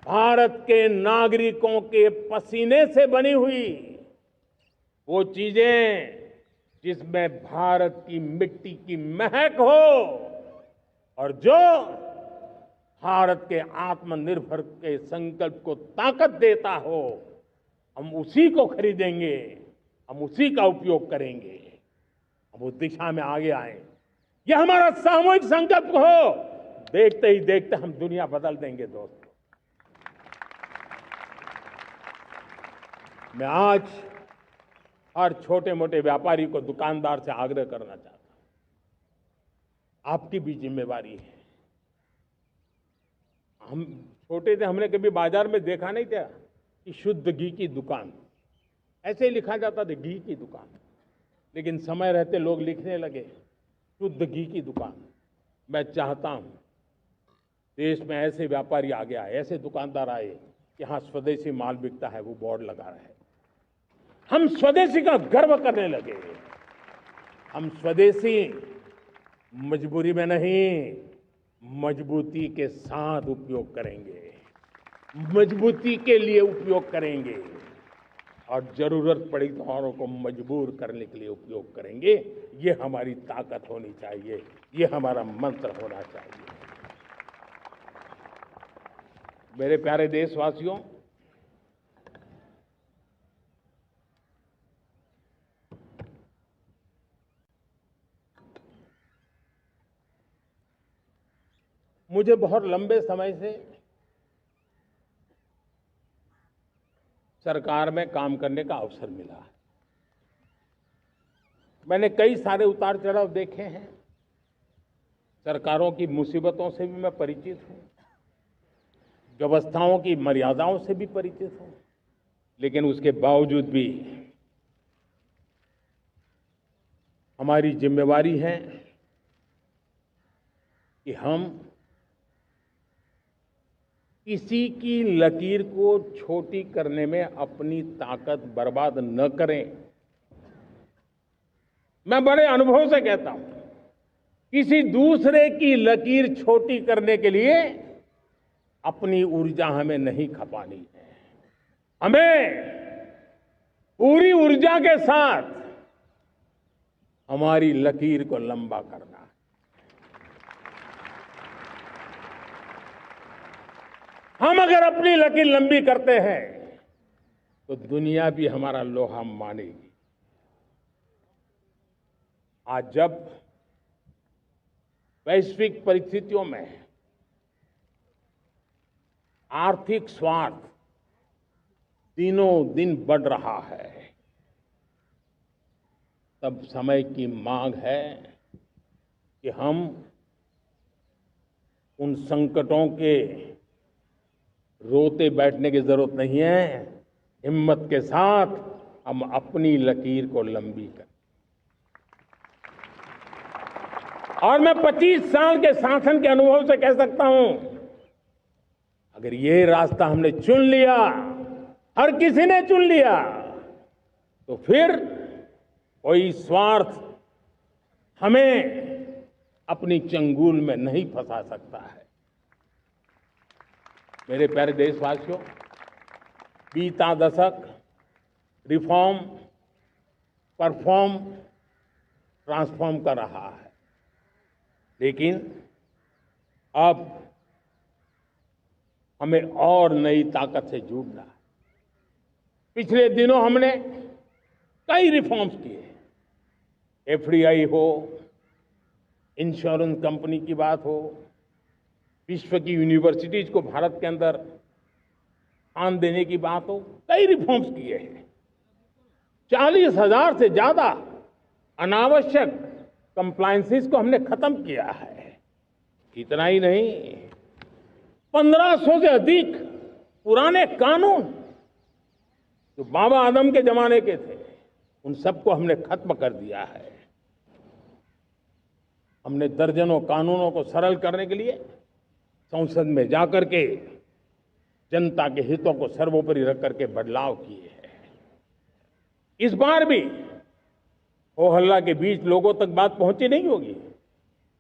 भारत के नागरिकों के पसीने से बनी हुई वो चीजें जिसमें भारत की मिट्टी की महक हो और जो भारत के आत्मनिर्भर के संकल्प को ताकत देता हो, हम उसी को खरीदेंगे, हम उसी का उपयोग करेंगे, हम उस दिशा में आगे आए। यह हमारा सामूहिक संकल्प हो। देखते ही देखते हम दुनिया बदल देंगे दोस्तों। मैं आज हर छोटे मोटे व्यापारी को, दुकानदार से आग्रह करना चाहता हूं, आपकी भी जिम्मेवारी है। हम छोटे थे, हमने कभी बाजार में देखा नहीं था कि शुद्ध घी की दुकान, ऐसे ही लिखा जाता था घी की दुकान। लेकिन समय रहते लोग लिखने लगे शुद्ध घी की दुकान। मैं चाहता हूं देश में ऐसे व्यापारी आगे आए, ऐसे दुकानदार आए कि हाँ स्वदेशी माल बिकता है, वो बोर्ड लगा रहे हैं। हम स्वदेशी का गर्व करने लगे। हम स्वदेशी मजबूरी में नहीं, मजबूती के साथ उपयोग करेंगे, मजबूती के लिए उपयोग करेंगे और जरूरत पड़ी तो औरों को मजबूर करने के लिए उपयोग करेंगे। ये हमारी ताकत होनी चाहिए, ये हमारा मंत्र होना चाहिए। मेरे प्यारे देशवासियों, मुझे बहुत लंबे समय से सरकार में काम करने का अवसर मिला है। मैंने कई सारे उतार चढ़ाव देखे हैं। सरकारों की मुसीबतों से भी मैं परिचित हूं, व्यवस्थाओं की मर्यादाओं से भी परिचित हूं। लेकिन उसके बावजूद भी हमारी जिम्मेवारी है कि हम किसी की लकीर को छोटी करने में अपनी ताकत बर्बाद न करें। मैं बड़े अनुभव से कहता हूं, किसी दूसरे की लकीर छोटी करने के लिए अपनी ऊर्जा हमें नहीं खपानी है। हमें पूरी ऊर्जा के साथ हमारी लकीर को लंबा करना है। हम अगर अपनी लकीर लंबी करते हैं तो दुनिया भी हमारा लोहा मानेगी। आज जब वैश्विक परिस्थितियों में आर्थिक स्वार्थ दिनों दिन बढ़ रहा है, तब समय की मांग है कि हम उन संकटों के रोते बैठने की जरूरत नहीं है। हिम्मत के साथ हम अपनी लकीर को लंबी करें। और मैं 25 साल के शासन के अनुभव से कह सकता हूं, अगर ये रास्ता हमने चुन लिया, हर किसी ने चुन लिया, तो फिर कोई स्वार्थ हमें अपनी चंगुल में नहीं फंसा सकता है। मेरे प्यारे देशवासियों, बीता दशक रिफॉर्म, परफॉर्म, ट्रांसफॉर्म कर रहा है। लेकिन अब हमें और नई ताकत से जुड़ना है। पिछले दिनों हमने कई रिफॉर्म्स किए। एफडीआई हो, इंश्योरेंस कंपनी की बात हो, विश्व की यूनिवर्सिटीज को भारत के अंदर स्थान देने की बात हो, कई रिफॉर्म्स किए हैं। 40,000 से ज्यादा अनावश्यक कंप्लायंसेस को हमने खत्म किया है। इतना ही नहीं, 1500 से अधिक पुराने कानून जो बाबा आदम के जमाने के थे, उन सबको हमने खत्म कर दिया है। हमने दर्जनों कानूनों को सरल करने के लिए संसद में जाकर के जनता के हितों को सर्वोपरि रख करके बदलाव किए हैं। इस बार भी हो हल्ला के बीच लोगों तक बात पहुंची नहीं होगी,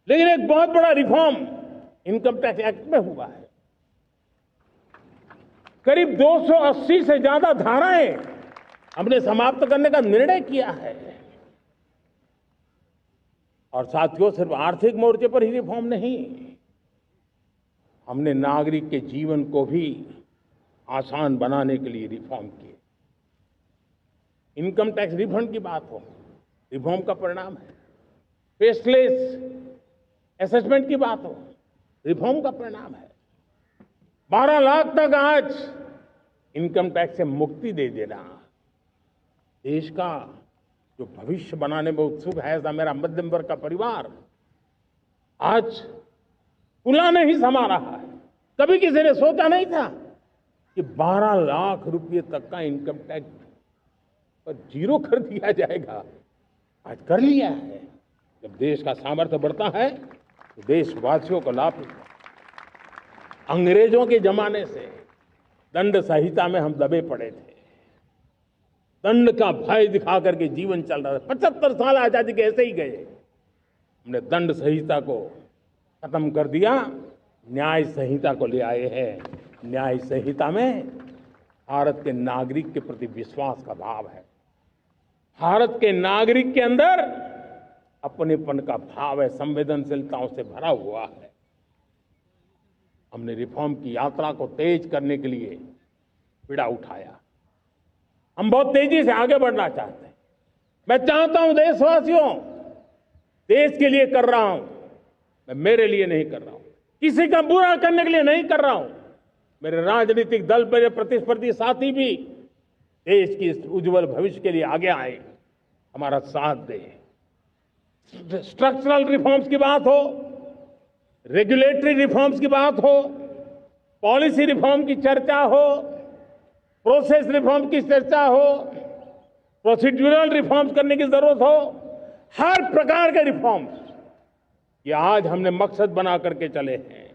लेकिन एक बहुत बड़ा रिफॉर्म इनकम टैक्स एक्ट में हुआ है। करीब 280 से ज्यादा धाराएं हमने समाप्त करने का निर्णय किया है। और साथियों, सिर्फ आर्थिक मोर्चे पर ही रिफॉर्म नहीं, हमने नागरिक के जीवन को भी आसान बनाने के लिए रिफॉर्म किए। इनकम टैक्स रिफंड की बात हो, रिफॉर्म का परिणाम है। फेसलेस असेसमेंट की बात हो, रिफॉर्म का परिणाम है। 12 लाख तक आज इनकम टैक्स से मुक्ति दे देना, देश का जो भविष्य बनाने में उत्सुक है ऐसा मेरा मध्यम वर्ग का परिवार आज पुला नहीं समा रहा है। कभी किसी ने सोचा नहीं था कि 12 लाख रुपए तक का इनकम टैक्स पर जीरो कर दिया जाएगा। आज कर लिया है। जब देश का सामर्थ्य बढ़ता है तो देशवासियों को लाभ मिलता है। अंग्रेजों के जमाने से दंड संहिता में हम दबे पड़े थे। दंड का भय दिखा करके जीवन चल रहा था। 75 साल आजादी के ऐसे ही गए। हमने दंड संहिता को खत्म कर दिया, न्याय संहिता को ले आए हैं। न्याय संहिता में भारत के नागरिक के प्रति विश्वास का भाव है। भारत के नागरिक के अंदर अपनेपन का भाव है, संवेदनशीलताओं से भरा हुआ है। हमने रिफॉर्म की यात्रा को तेज करने के लिए बीड़ा उठाया। हम बहुत तेजी से आगे बढ़ना चाहते हैं। मैं चाहता हूं देशवासियों, देश के लिए कर रहा हूं, मैं मेरे लिए नहीं कर रहा हूं, किसी का बुरा करने के लिए नहीं कर रहा हूं। मेरे राजनीतिक दल, मेरे प्रतिस्पर्धी साथी भी देश की इस उज्जवल भविष्य के लिए आगे आए, हमारा साथ दें। स्ट्रक्चरल रिफॉर्म्स की बात हो, रेगुलेटरी रिफॉर्म्स की बात हो, पॉलिसी रिफॉर्म की चर्चा हो, प्रोसेस रिफॉर्म की चर्चा हो, प्रोसीड्यूरल रिफॉर्म्स करने की जरूरत हो, हर प्रकार के रिफॉर्म्स ये आज हमने मकसद बना करके चले हैं।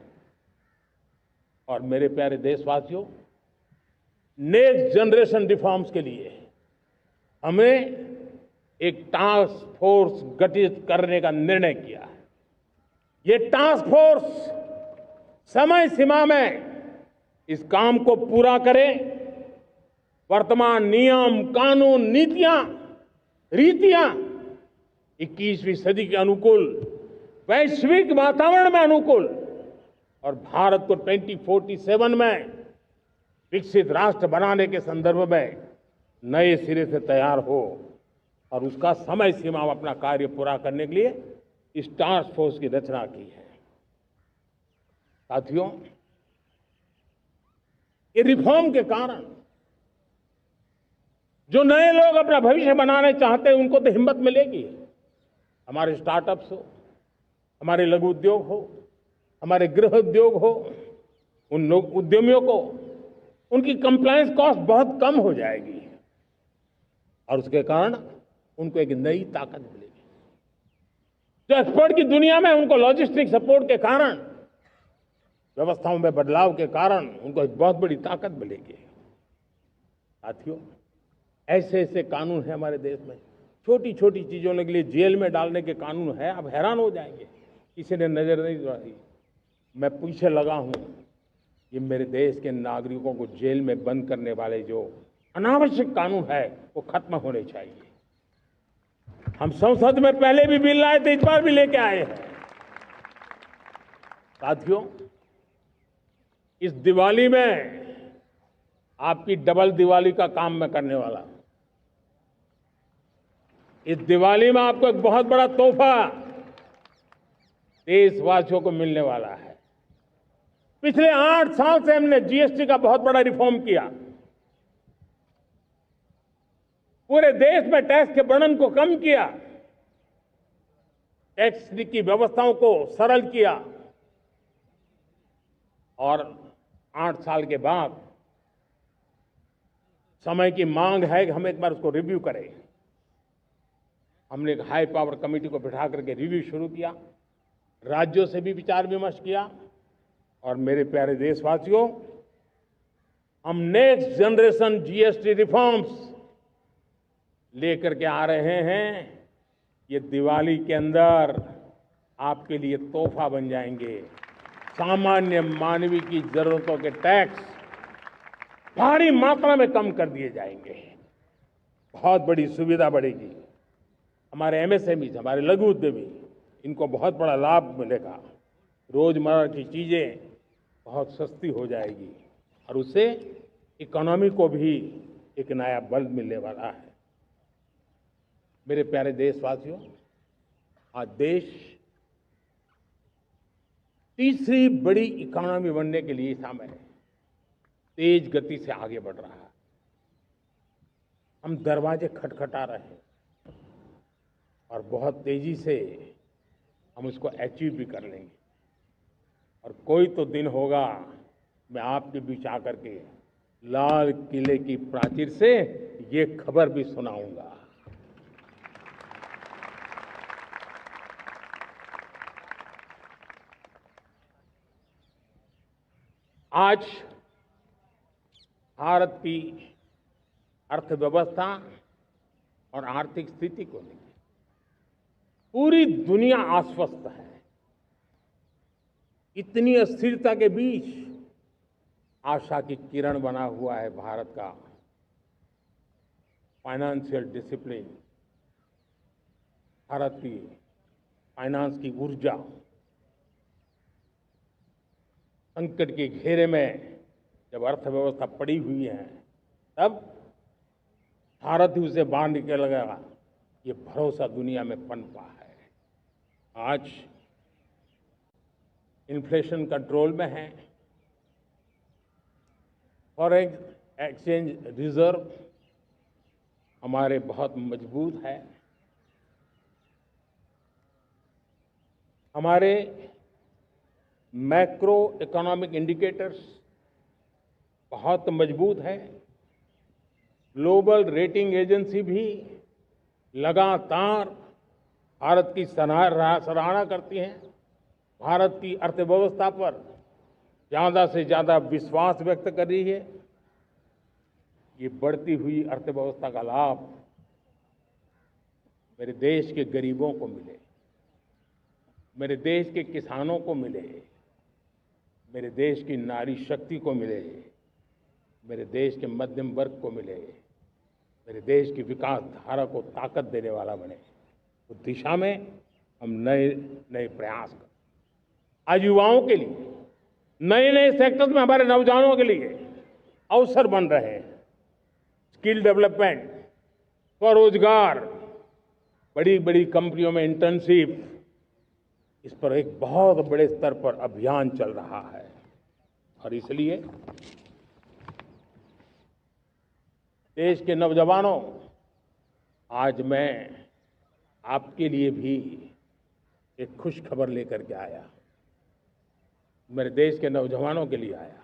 और मेरे प्यारे देशवासियों, नेक्स्ट जनरेशन रिफॉर्म्स के लिए हमें एक टास्क फोर्स गठित करने का निर्णय किया है। ये टास्क फोर्स समय सीमा में इस काम को पूरा करे। वर्तमान नियम, कानून, नीतियां, रीतियां 21वीं सदी के अनुकूल, वैश्विक वातावरण में अनुकूल और भारत को 2047 में विकसित राष्ट्र बनाने के संदर्भ में नए सिरे से तैयार हो और उसका समय सीमा में अपना कार्य पूरा करने के लिए इस टास्क फोर्स की रचना की है। साथियों, ये रिफॉर्म के कारण जो नए लोग अपना भविष्य बनाने चाहते हैं उनको तो हिम्मत मिलेगी। हमारे स्टार्टअप्स हो, हमारे लघु उद्योग हो, हमारे गृह उद्योग हो, उन लोग उद्यमियों को उनकी कंप्लायंस कॉस्ट बहुत कम हो जाएगी और उसके कारण उनको एक नई ताकत मिलेगी। जो एक्सपोर्ट की दुनिया में उनको लॉजिस्टिक सपोर्ट के कारण, व्यवस्थाओं में बदलाव के कारण उनको एक बहुत बड़ी ताकत मिलेगी। साथियों, ऐसे ऐसे कानून है हमारे देश में, छोटी छोटी चीजों के लिए जेल में डालने के कानून है। आप हैरान हो जाएंगे, किसी ने नजर नहीं दौड़ाई। मैं पीछे लगा हूं, ये मेरे देश के नागरिकों को जेल में बंद करने वाले जो अनावश्यक कानून है वो खत्म होने चाहिए। हम संसद में पहले भी बिल लाए थे, इस बार भी लेके आए हैं। साथियों, इस दिवाली में आपकी डबल दिवाली का काम मैं करने वाला हूं। इस दिवाली में आपको एक बहुत बड़ा तोहफा देशवासियों को मिलने वाला है। पिछले 8 साल से हमने जीएसटी का बहुत बड़ा रिफॉर्म किया। पूरे देश में टैक्स के बर्डन को कम किया, टैक्स की व्यवस्थाओं को सरल किया और 8 साल के बाद समय की मांग है कि हम एक बार उसको रिव्यू करें। हमने एक हाई पावर कमेटी को बिठा करके रिव्यू शुरू किया, राज्यों से भी विचार विमर्श किया और मेरे प्यारे देशवासियों, हम नेक्स्ट जनरेशन जीएसटी रिफॉर्म्स लेकर के आ रहे हैं। ये दिवाली के अंदर आपके लिए तोहफा बन जाएंगे। सामान्य मानवीय की जरूरतों के टैक्स भारी मात्रा में कम कर दिए जाएंगे। बहुत बड़ी सुविधा बढ़ेगी। हमारे एमएसएमई, हमारे लघु उद्यमी, इनको बहुत बड़ा लाभ मिलेगा। रोजमर्रा की चीजें बहुत सस्ती हो जाएगी और उससे इकोनॉमी को भी एक नया बल मिलने वाला है। मेरे प्यारे देशवासियों, आज देश तीसरी बड़ी इकोनॉमी बनने के लिए समय तेज गति से आगे बढ़ रहा है। हम दरवाजे खटखटा रहे हैं और बहुत तेजी से हम उसको अचीव भी कर लेंगे। और कोई तो दिन होगा मैं आपके बीच आकर के लाल किले की प्राचीर से ये खबर भी सुनाऊंगा। आज भारत की अर्थव्यवस्था और आर्थिक स्थिति को लेकर पूरी दुनिया आश्वस्त है। इतनी अस्थिरता के बीच आशा की किरण बना हुआ है भारत का फाइनेंशियल डिसिप्लिन, भारत की फाइनेंस की ऊर्जा। संकट के घेरे में जब अर्थव्यवस्था पड़ी हुई है, तब भारत ही उसे बाहर निकलेगा, ये भरोसा दुनिया में पनपा है। आज इन्फ्लेशन कंट्रोल में है, फॉरेन एक्सचेंज रिजर्व हमारे बहुत मजबूत है, हमारे मैक्रो इकोनॉमिक इंडिकेटर्स बहुत मजबूत है। ग्लोबल रेटिंग एजेंसी भी लगातार भारत की सराहना करती हैं। भारत की अर्थव्यवस्था पर ज़्यादा से ज़्यादा विश्वास व्यक्त कर रही है। ये बढ़ती हुई अर्थव्यवस्था का लाभ मेरे देश के गरीबों को मिले, मेरे देश के किसानों को मिले, मेरे देश की नारी शक्ति को मिले, मेरे देश के मध्यम वर्ग को मिले, मेरे देश की विकास धारा को ताकत देने वाला बने। उस दिशा में हम नए नए प्रयास करें। आज युवाओं के लिए नए नए सेक्टर्स में हमारे नौजवानों के लिए अवसर बन रहे हैं। स्किल डेवलपमेंट, स्वरोजगार, बड़ी बड़ी कंपनियों में इंटर्नशिप, इस पर एक बहुत बड़े स्तर पर अभियान चल रहा है। और इसलिए देश के नौजवानों, आज मैं आपके लिए भी एक खुश खबर लेकर के आया। मेरे देश के नौजवानों के लिए आया।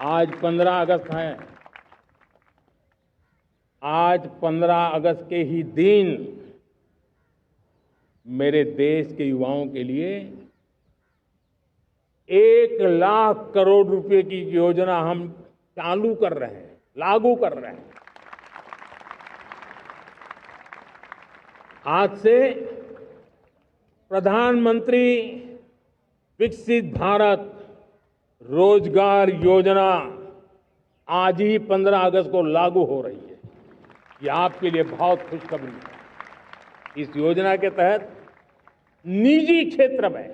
आज 15 अगस्त है। आज 15 अगस्त के ही दिन मेरे देश के युवाओं के लिए 1 लाख करोड़ रुपए की योजना हम चालू कर रहे हैं, लागू कर रहे हैं। आज से प्रधानमंत्री विकसित भारत रोजगार योजना आज ही 15 अगस्त को लागू हो रही है। ये आपके लिए बहुत खुशखबरी है। इस योजना के तहत निजी क्षेत्र में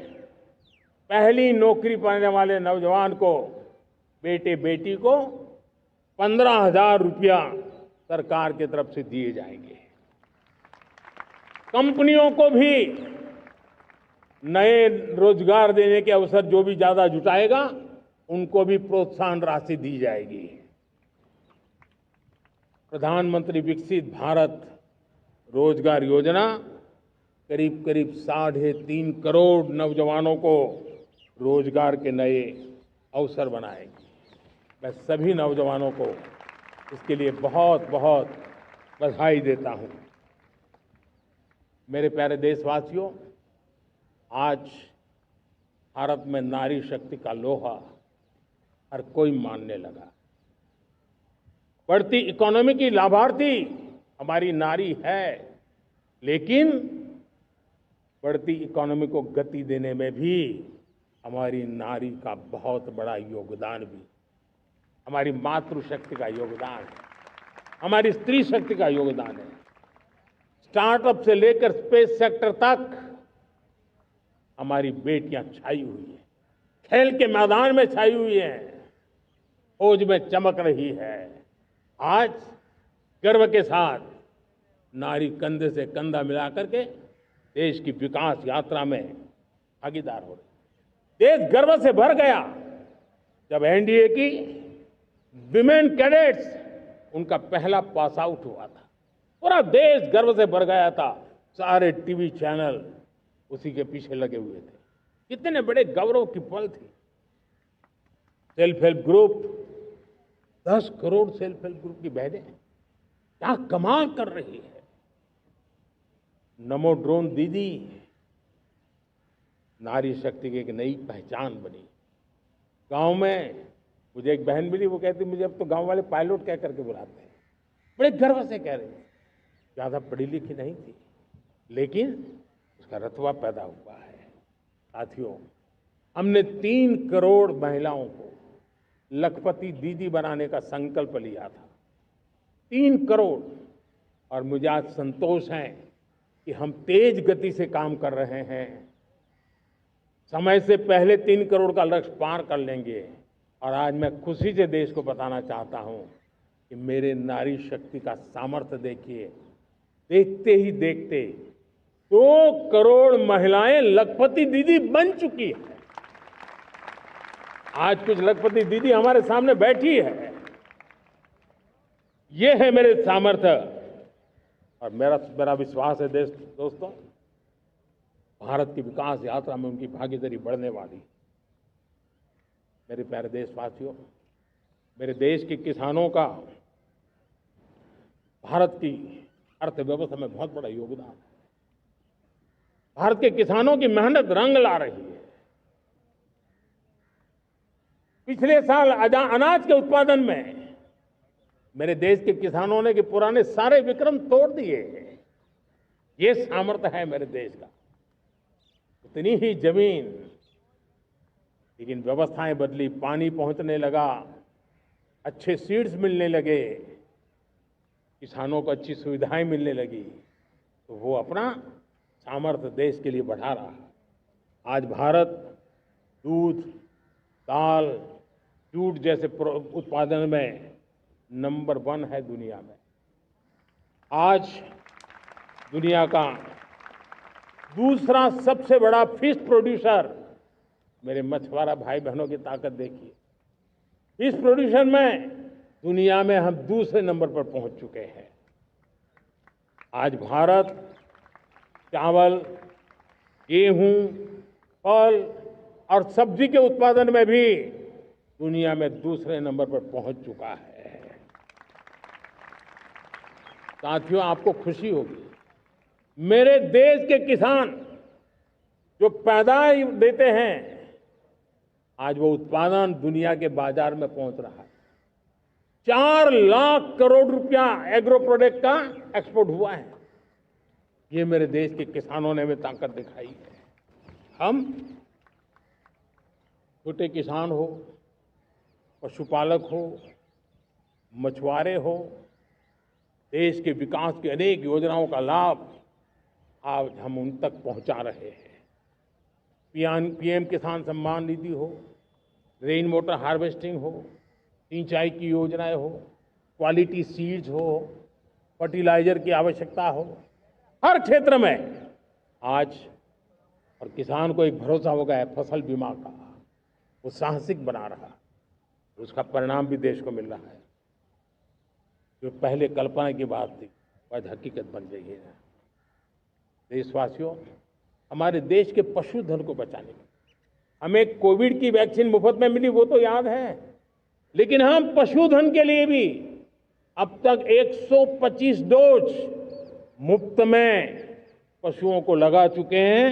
पहली नौकरी पाने वाले नौजवान को, बेटे बेटी को 15,000 रुपया सरकार की तरफ से दिए जाएंगे। कंपनियों को भी नए रोजगार देने के अवसर जो भी ज्यादा जुटाएगा उनको भी प्रोत्साहन राशि दी जाएगी। प्रधानमंत्री विकसित भारत रोजगार योजना करीब करीब 3.5 करोड़ नौजवानों को रोजगार के नए अवसर बनाएगी। मैं सभी नौजवानों को इसके लिए बहुत बहुत बधाई देता हूं। मेरे प्यारे देशवासियों, आज भारत में नारी शक्ति का लोहा हर कोई मानने लगा। बढ़ती इकोनॉमी की लाभार्थी हमारी नारी है, लेकिन बढ़ती इकोनॉमी को गति देने में भी हमारी नारी का बहुत बड़ा योगदान भी, हमारी मातृशक्ति का योगदान है, हमारी स्त्री शक्ति का योगदान है। स्टार्टअप से लेकर स्पेस सेक्टर तक हमारी बेटियां छाई हुई हैं, खेल के मैदान में छाई हुई हैं, फौज में चमक रही है। आज गर्व के साथ नारी कंधे से कंधा मिलाकर के देश की विकास यात्रा में भागीदार हो रही। देश गर्व से भर गया जब एनडीए की विमेन कैडेट्स उनका पहला पास आउट हुआ था। पूरा देश गर्व से भर गया था। सारे टीवी चैनल उसी के पीछे लगे हुए थे। कितने बड़े गौरव की पल थी। Self help group, 10 crore self help group की बहनें क्या कमाल कर रही है। नमो ड्रोन दीदी नारी शक्ति की एक नई पहचान बनी। गांव में मुझे एक बहन मिली, वो कहती मुझे अब तो गांव वाले पायलट कह करके बुलाते हैं। बड़े गर्व से कह रहे हैं। ज्यादा पढ़ी लिखी नहीं थी, लेकिन उसका रतबा पैदा हुआ है। साथियों, हमने 3 करोड़ महिलाओं को लखपति दीदी बनाने का संकल्प लिया था। 3 करोड़। और मुझे आज संतोष है कि हम तेज गति से काम कर रहे हैं। समय से पहले 3 करोड़ का लक्ष्य पार कर लेंगे। और आज मैं खुशी से देश को बताना चाहता हूं कि मेरे नारी शक्ति का सामर्थ्य देखिए। देखते ही देखते 2 करोड़ महिलाएं लखपति दीदी बन चुकी है। आज कुछ लखपति दीदी हमारे सामने बैठी है। ये है मेरे सामर्थ्य। और मेरा विश्वास है दोस्तों, भारत की विकास यात्रा में उनकी भागीदारी बढ़ने वाली। मेरे प्यारे देशवासियों, मेरे देश के किसानों का भारत की अर्थव्यवस्था में बहुत बड़ा योगदान है। भारत के किसानों की मेहनत रंग ला रही है। पिछले साल अनाज के उत्पादन में मेरे देश के किसानों ने के पुराने सारे विक्रम तोड़ दिए। ये सामर्थ्य है मेरे देश का। उतनी ही जमीन, लेकिन व्यवस्थाएं बदली, पानी पहुंचने लगा, अच्छे सीड्स मिलने लगे, किसानों को अच्छी सुविधाएं मिलने लगी, तो वो अपना सामर्थ्य देश के लिए बढ़ा रहा है। आज भारत दूध, दाल, जूट जैसे उत्पादन में नंबर 1 है दुनिया में। आज दुनिया का दूसरा सबसे बड़ा फिश प्रोड्यूसर। मेरे मछुआरा भाई बहनों की ताकत देखिए। फिश प्रोड्यूसर में दुनिया में हम दूसरे नंबर पर पहुंच चुके हैं। आज भारत चावल, गेहूं, फल और सब्जी के उत्पादन में भी दुनिया में दूसरे नंबर पर पहुंच चुका है। साथियों, आपको खुशी होगी, मेरे देश के किसान जो पैदावार देते हैं, आज वो उत्पादन दुनिया के बाजार में पहुंच रहा है। 4 लाख करोड़ रुपया एग्रो प्रोडक्ट का एक्सपोर्ट हुआ है। ये मेरे देश के किसानों ने हमें ताकत दिखाई है। हम छोटे किसान हो, पशुपालक हो, मछुआरे हो, देश के विकास की अनेक योजनाओं का लाभ आज हम उन तक पहुंचा रहे हैं। पीएम किसान सम्मान निधि हो, रेन वाटर हार्वेस्टिंग हो, सिंचाई की योजनाएं हो, क्वालिटी सीड्स हो, फर्टिलाइजर की आवश्यकता हो, हर क्षेत्र में आज और किसान को एक भरोसा हो गया है फसल बीमा का, वो साहसिक बना रहा, उसका परिणाम भी देश को मिल रहा है। जो पहले कल्पना की बात थी वो आज हकीकत बन गई है। देशवासियों, हमारे देश के पशुधन को बचाने में हमें कोविड की वैक्सीन मुफ्त में मिली, वो तो याद है, लेकिन हम पशुधन के लिए भी अब तक 125 डोज मुफ्त में पशुओं को लगा चुके हैं।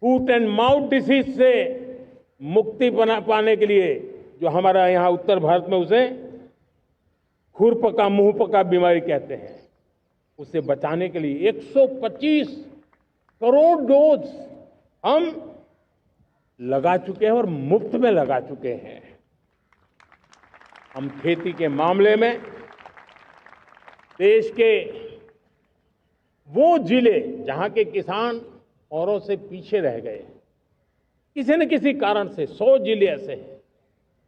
फूट एंड माउथ डिसीज से मुक्ति पाने के लिए, जो हमारा यहाँ उत्तर भारत में उसे खुरपका मुंहपका बीमारी कहते हैं, उसे बचाने के लिए 125 करोड़ डोज हम लगा चुके हैं और मुफ्त में लगा चुके हैं। हम खेती के मामले में देश के वो जिले जहां के किसान औरों से पीछे रह गए, किसी न किसी कारण से 100 जिले ऐसे हैं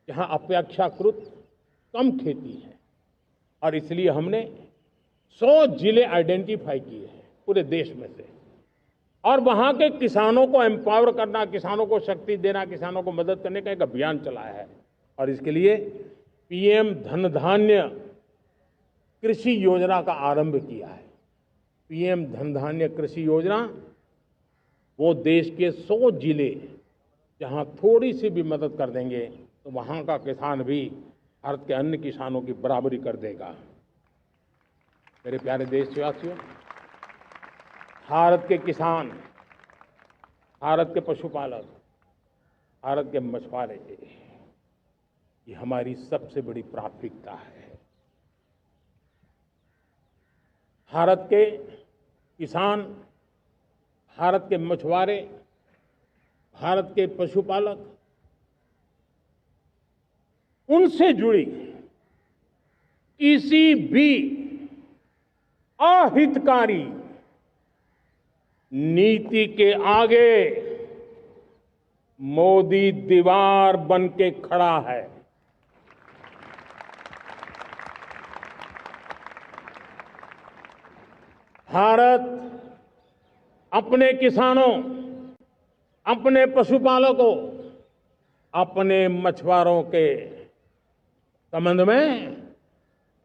जहां अपेक्षाकृत कम खेती है, और इसलिए हमने 100 जिले आइडेंटिफाई किए हैं पूरे देश में से, और वहां के किसानों को एम्पावर करना, किसानों को शक्ति देना, किसानों को मदद करने का एक अभियान चलाया है। और इसके लिए पीएम धन धान्य कृषि योजना का आरंभ किया है। पीएम धन धान्य कृषि योजना वो देश के 100 जिले जहां थोड़ी सी भी मदद कर देंगे तो वहां का किसान भी भारत के अन्य किसानों की बराबरी कर देगा। मेरे प्यारे देशवासियों, भारत के किसान, भारत के पशुपालक, भारत के मछुआरे, ये हमारी सबसे बड़ी प्राथमिकता है। भारत के किसान, भारत के मछुआरे, भारत के पशुपालक, उनसे जुड़ी किसी भी अहितकारी नीति के आगे मोदी दीवार बन के खड़ा है। भारत अपने किसानों, अपने पशुपालकों, अपने मछुआरों के संबंध में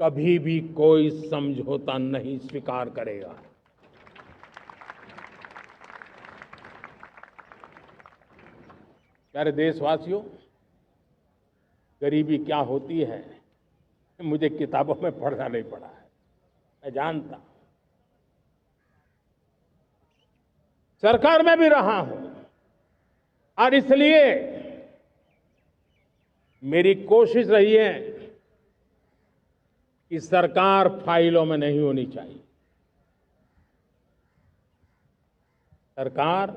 कभी भी कोई समझौता नहीं स्वीकार करेगा। प्यारे देशवासियों, गरीबी क्या होती है मुझे किताबों में पढ़ना नहीं पड़ा है, मैं जानता, सरकार में भी रहा हूं, और इसलिए मेरी कोशिश रही है कि सरकार फाइलों में नहीं होनी चाहिए। सरकार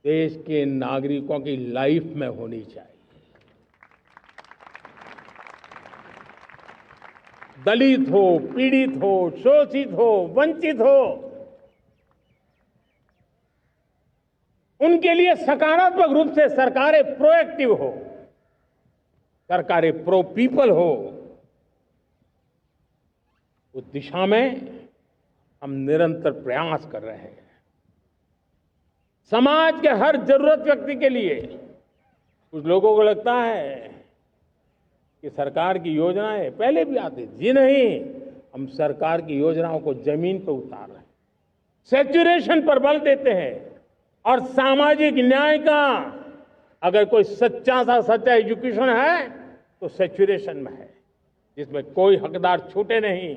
देश के नागरिकों की लाइफ में होनी चाहिए। दलित हो, पीड़ित हो, शोषित हो, वंचित हो, उनके लिए सकारात्मक रूप से सरकारें प्रोएक्टिव हो, सरकारें प्रो पीपल हो, उस दिशा में हम निरंतर प्रयास कर रहे हैं। समाज के हर जरूरत व्यक्ति के लिए, कुछ लोगों को लगता है कि सरकार की योजनाएं पहले भी आती थी, जी नहीं, हम सरकार की योजनाओं को जमीन पर उतार रहे हैं, सैचुरेशन पर बल देते हैं, और सामाजिक न्याय का अगर कोई सच्चा सा सच्चा एजुकेशन है तो सैचुरेशन में है, जिसमें कोई हकदार छूटे नहीं,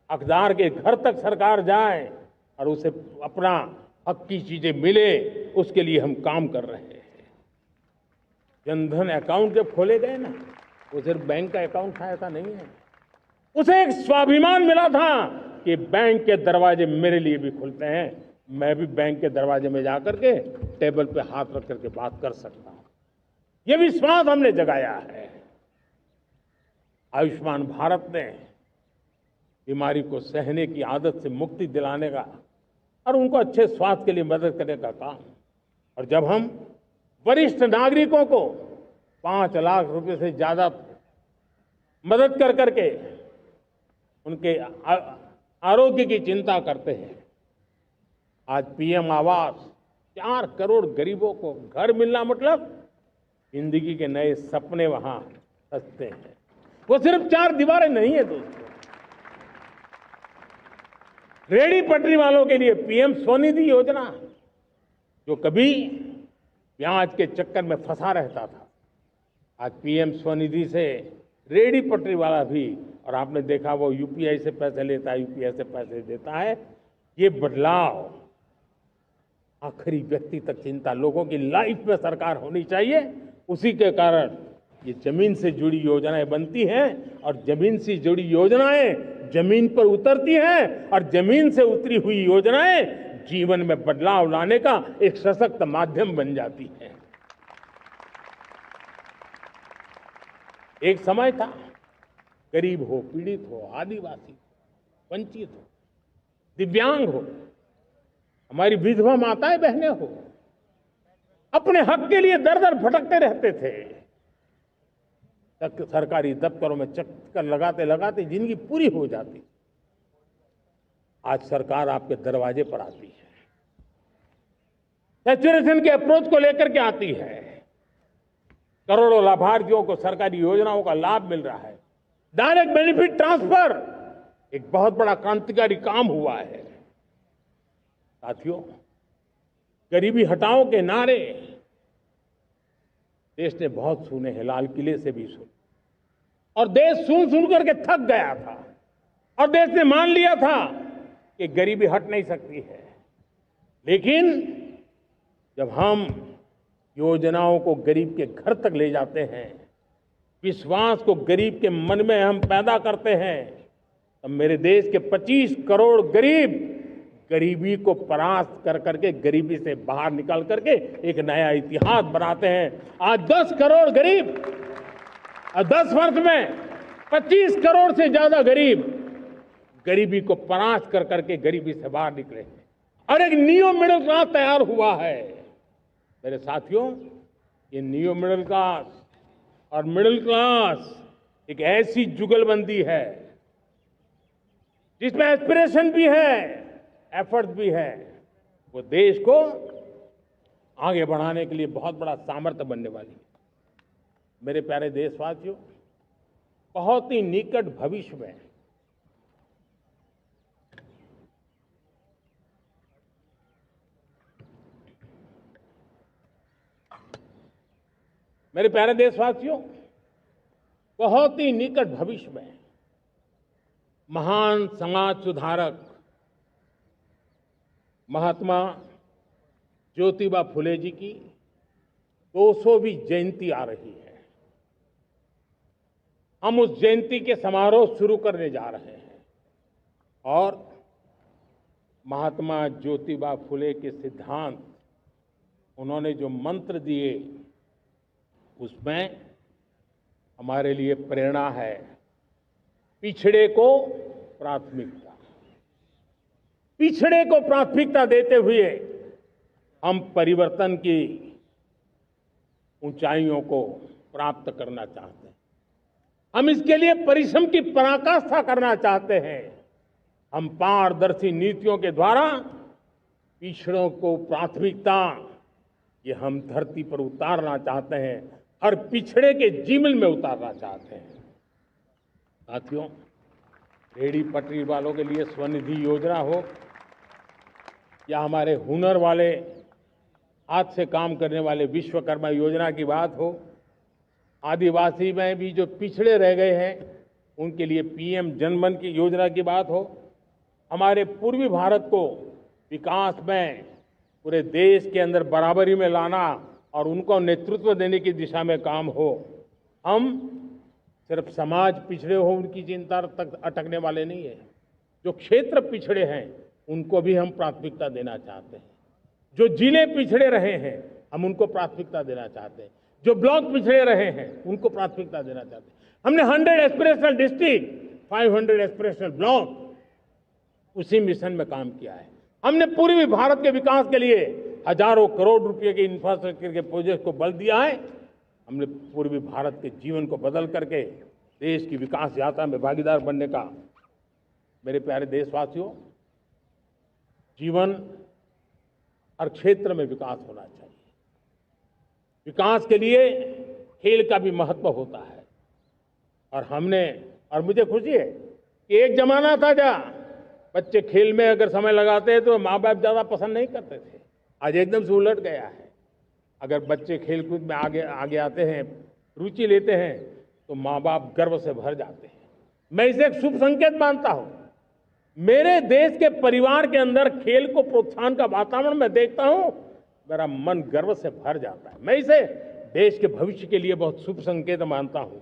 हकदार के घर तक सरकार जाए और उसे अपना हक की चीजें मिले, उसके लिए हम काम कर रहे हैं। जनधन अकाउंट जब खोले गए ना, वो सिर्फ बैंक का अकाउंट था ऐसा नहीं है, उसे एक स्वाभिमान मिला था कि बैंक के दरवाजे मेरे लिए भी खुलते हैं, मैं भी बैंक के दरवाजे में जाकर के टेबल पे हाथ रख करके बात कर सकता हूं। यह विश्वास हमने जगाया है। आयुष्मान भारत ने बीमारी को सहने की आदत से मुक्ति दिलाने का और उनको अच्छे स्वास्थ्य के लिए मदद करने का काम, और जब हम वरिष्ठ नागरिकों को 5 लाख रुपए से ज्यादा मदद कर करके उनके आरोग्य की चिंता करते हैं, आज पीएम आवास 4 करोड़ गरीबों को घर मिलना मतलब जिंदगी के नए सपने वहां सजते हैं। वो सिर्फ 4 दीवारें नहीं है दोस्तों। रेहड़ी पटरी वालों के लिए पीएम स्वनिधि योजना, जो कभी ब्याज के चक्कर में फंसा रहता था, आज पीएम स्वनिधि से रेहड़ी पटरी वाला भी, और आपने देखा वो यूपीआई से पैसे लेता है, यूपीआई से पैसे देता है। ये बदलाव आखिरी व्यक्ति तक चिंता, लोगों की लाइफ में सरकार होनी चाहिए। उसी के कारण ये जमीन से जुड़ी योजनाएं बनती हैं, और जमीन से जुड़ी योजनाएं जमीन पर उतरती हैं, और जमीन से उतरी हुई योजनाएं जीवन में बदलाव लाने का एक सशक्त माध्यम बन जाती है। एक समय था, गरीब हो, पीड़ित हो, आदिवासी हो, वंचित हो, दिव्यांग हो, हमारी विधवा माताएं बहनें हो, अपने हक के लिए दर दर भटकते रहते थे। तक सरकारी दफ्तरों में चक्कर लगाते लगाते जिंदगी पूरी हो जाती। आज सरकार आपके दरवाजे पर आती है, सैचुरेशन के अप्रोच को लेकर के आती है। करोड़ों लाभार्थियों को सरकारी योजनाओं का लाभ मिल रहा है। डायरेक्ट बेनिफिट ट्रांसफर एक बहुत बड़ा क्रांतिकारी काम हुआ है। साथियों, गरीबी हटाओ के नारे देश ने बहुत सुने हैं, लाल किले से भी सुने, और देश सुन सुन करके थक गया था, और देश ने मान लिया था कि गरीबी हट नहीं सकती है। लेकिन जब हम योजनाओं को गरीब के घर तक ले जाते हैं, विश्वास को गरीब के मन में हम पैदा करते हैं, तब मेरे देश के 25 करोड़ गरीब गरीबी को परास्त कर करके, गरीबी से बाहर निकल करके एक नया इतिहास बनाते हैं। आज 10 करोड़ गरीब, और 10 वर्ष में 25 करोड़ से ज्यादा गरीब गरीबी को परास्त कर करके गरीबी से बाहर निकले हैं, और एक न्यू मिडिल क्लास तैयार हुआ है। मेरे साथियों, ये न्यू मिडिल क्लास और मिडिल क्लास एक ऐसी जुगलबंदी है जिसमें एस्पिरेशन भी है, एफर्ट भी है। वो देश को आगे बढ़ाने के लिए बहुत बड़ा सामर्थ्य बनने वाली है। मेरे प्यारे देशवासियों, बहुत ही निकट भविष्य में मेरे प्यारे देशवासियों, बहुत ही निकट भविष्य में महान समाज सुधारक महात्मा ज्योतिबा फुले जी की 200वीं जयंती आ रही है। हम उस जयंती के समारोह शुरू करने जा रहे हैं, और महात्मा ज्योतिबा फुले के सिद्धांत, उन्होंने जो मंत्र दिए, उसमें हमारे लिए प्रेरणा है। पिछड़े को प्राथमिकता, पिछड़े को प्राथमिकता देते हुए हम परिवर्तन की ऊंचाइयों को प्राप्त करना चाहते हैं। हम इसके लिए परिश्रम की पराकाष्ठा करना चाहते हैं। हम पारदर्शी नीतियों के द्वारा पिछड़ों को प्राथमिकता, ये हम धरती पर उतारना चाहते हैं, हर पिछड़े के जीवन में उतारना चाहते हैं। साथियों, रेहड़ी पटरी वालों के लिए स्वनिधि योजना हो, या हमारे हुनर वाले, हाथ से काम करने वाले विश्वकर्मा योजना की बात हो, आदिवासी में भी जो पिछड़े रह गए हैं उनके लिए पीएम जनमन की योजना की बात हो, हमारे पूर्वी भारत को विकास में पूरे देश के अंदर बराबरी में लाना और उनको नेतृत्व देने की दिशा में काम हो। हम सिर्फ समाज पिछड़े हो उनकी चिंता तक अटकने वाले नहीं है। जो क्षेत्र पिछड़े हैं उनको भी हम प्राथमिकता देना चाहते हैं। जो जिले पिछड़े रहे हैं हम उनको प्राथमिकता देना चाहते हैं। जो ब्लॉक पिछड़े रहे हैं उनको प्राथमिकता देना चाहते हैं। हमने 100 एस्पिरेशनल डिस्ट्रिक्ट, 500 एस्पिरेशनल ब्लॉक, उसी मिशन में काम किया है। हमने पूर्वी भारत के विकास के लिए हजारों करोड़ रुपए के इंफ्रास्ट्रक्चर के प्रोजेक्ट को बल दिया है। हमने पूर्वी भारत के जीवन को बदल करके देश की विकास यात्रा में भागीदार बनने का। मेरे प्यारे देशवासियों, जीवन हर क्षेत्र में विकास होना चाहिए। विकास के लिए खेल का भी महत्व होता है। और मुझे खुशी है कि एक जमाना था जहाँ बच्चे खेल में अगर समय लगाते हैं तो माँ बाप ज़्यादा पसंद नहीं करते थे। आज एकदम से उलट गया है। अगर बच्चे खेल कूद में आगे आते हैं, रुचि लेते हैं, तो माँ बाप गर्व से भर जाते हैं। मैं इसे एक शुभ संकेत मानता हूँ। मेरे देश के परिवार के अंदर खेल को प्रोत्साहन का वातावरण मैं देखता हूँ, मेरा मन गर्व से भर जाता है। मैं इसे देश के भविष्य के लिए बहुत शुभ संकेत मानता हूँ।